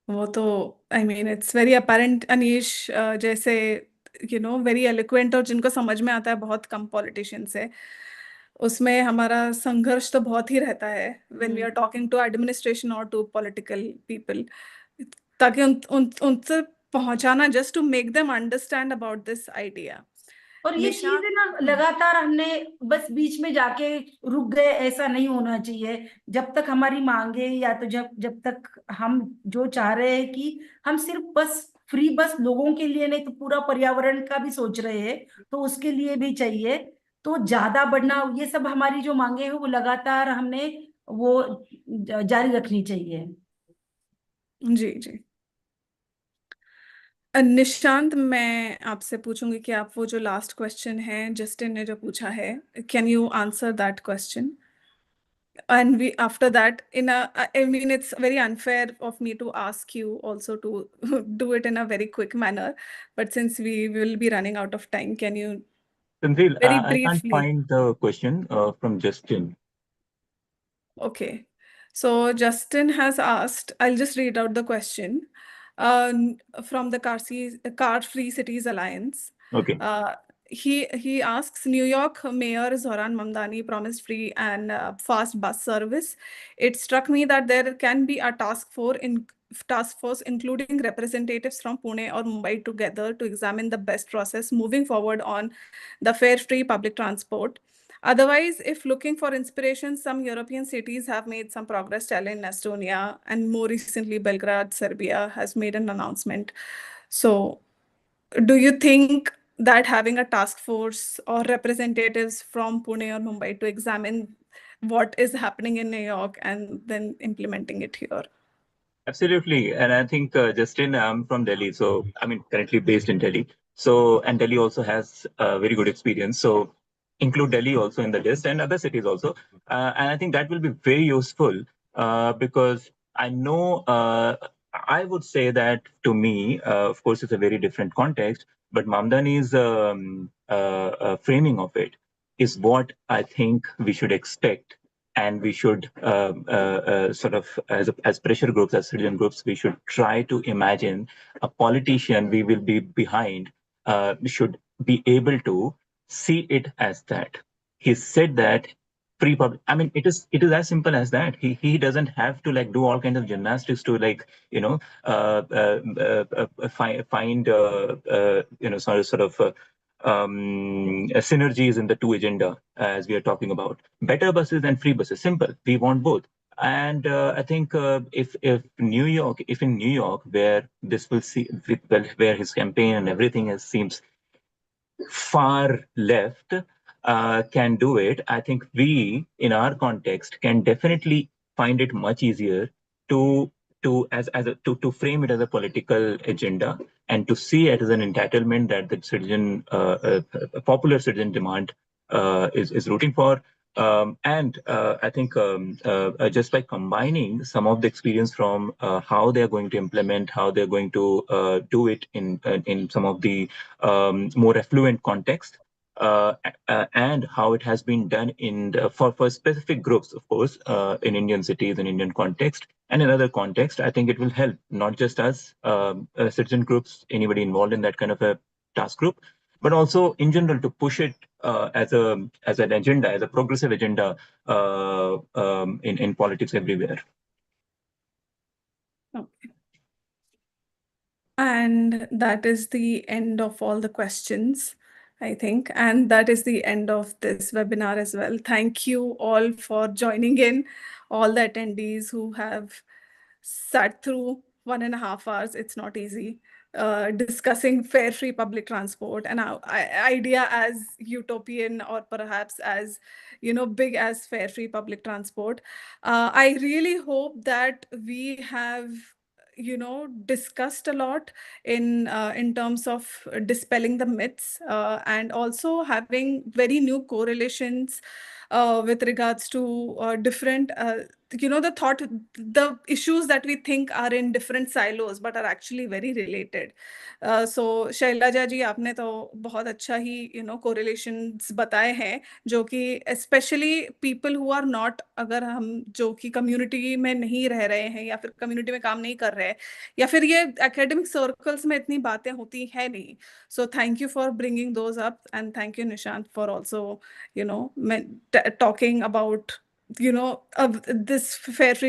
वो तो I mean it's very apparent Anish जैसे वेरी एलिक्वेंट और जिनको समझ में आता है बहुत कम पॉलिटिशियंस है. उसमें हमारा संघर्ष तो बहुत ही रहता है when we are talking to administration और टू पॉलिटिकल पीपल, ताकि उनसे पहुंचाना, just to make them understand about this idea. और ये निशा- चीजें ना लगातार हमने बस बीच में जाके रुक गए, ऐसा नहीं होना चाहिए। जब तक हमारी मांगे या तो जब तक हम जो चाह रहे हैं कि हम सिर्फ बस फ्री बस लोगों के लिए नहीं तो पूरा पर्यावरण का भी सोच रहे हैं, तो उसके लिए भी चाहिए। तो ज्यादा बढ़ना, ये सब हमारी जो मांगे हैं वो लगातार हमने वो जारी रखनी चाहिए। जी जी। निशांत, मैं आपसे पूछूंगी कि आप वो जो लास्ट क्वेश्चन है जस्टिन ने जो पूछा है, can you answer that question? And we after that, I mean, it's very unfair of me to ask you also to do it in a very quick manner, but since we will be running out of time, can you Tanzil, very I can't briefly? find the question from Justin. Okay, so Justin has asked, I'll just read out the question from the Car Free Cities Alliance. Okay. He asks, New York Mayor Zohran Mamdani promised free and fast bus service. It struck me that there can be a task force including representatives from Pune or Mumbai together to examine the best process moving forward on the fare free public transport. Otherwise, if looking for inspiration, some European cities have made some progress. Tallinn, Estonia, and more recently, Belgrade, Serbia has made an announcement. So, do you think that having a task force or representatives from Pune or Mumbai to examine what is happening in New York and then implementing it here? Absolutely. And I think, Justin, I'm from Delhi. So, I mean, currently based in Delhi. So, and Delhi also has very good experience. So, include Delhi also in the list and other cities also. And I think that will be very useful because I know, I would say that to me, of course, it's a very different context, but Mamdani's framing of it is what I think we should expect. And we should sort of, as pressure groups, as citizen groups, we should try to imagine a politician we will be behind should be able to see it as that. He said that free public. I mean, it is as simple as that. He doesn't have to like do all kinds of gymnastics to like find sort of. Synergies in the two agenda as we are talking about. Better buses and free buses. Simple. We want both. And I think if in New York, where this will see, where his campaign and everything seems far left, can do it, I think we, in our context, can definitely find it much easier to frame it as a political agenda and to see it as an entitlement that the citizen, popular citizen demand is rooting for. And I think just by combining some of the experience from how they're going to implement, how they're going to do it in some of the more affluent context, and how it has been done for specific groups, of course, in Indian cities, in Indian context, and in other context, I think it will help not just us, citizen groups, anybody involved in that kind of a task group, but also in general to push it as an agenda, as a progressive agenda in politics everywhere. Okay. And that is the end of all the questions, I think. And that is the end of this webinar as well. Thank you all for joining in, all the attendees who have sat through 1.5 hours. It's not easy. Discussing fare free public transport and our idea as utopian or perhaps as big as fare free public transport. I really hope that we have discussed a lot in terms of dispelling the myths and also having very new correlations with regards to different the issues that we think are in different silos but are actually very related. So Shailaja ji, आपने तो बहुत अच्छा ही correlations बताए हैं, जो कि especially people who are not, अगर हम जो कि community में नहीं रह रहे हैं या फिर community में काम नहीं कर रहे हैं या फिर ये academic circles में इतनी बातें होती है नहीं. So thank you for bringing those up, and thank you Nishant for also talking about this fare free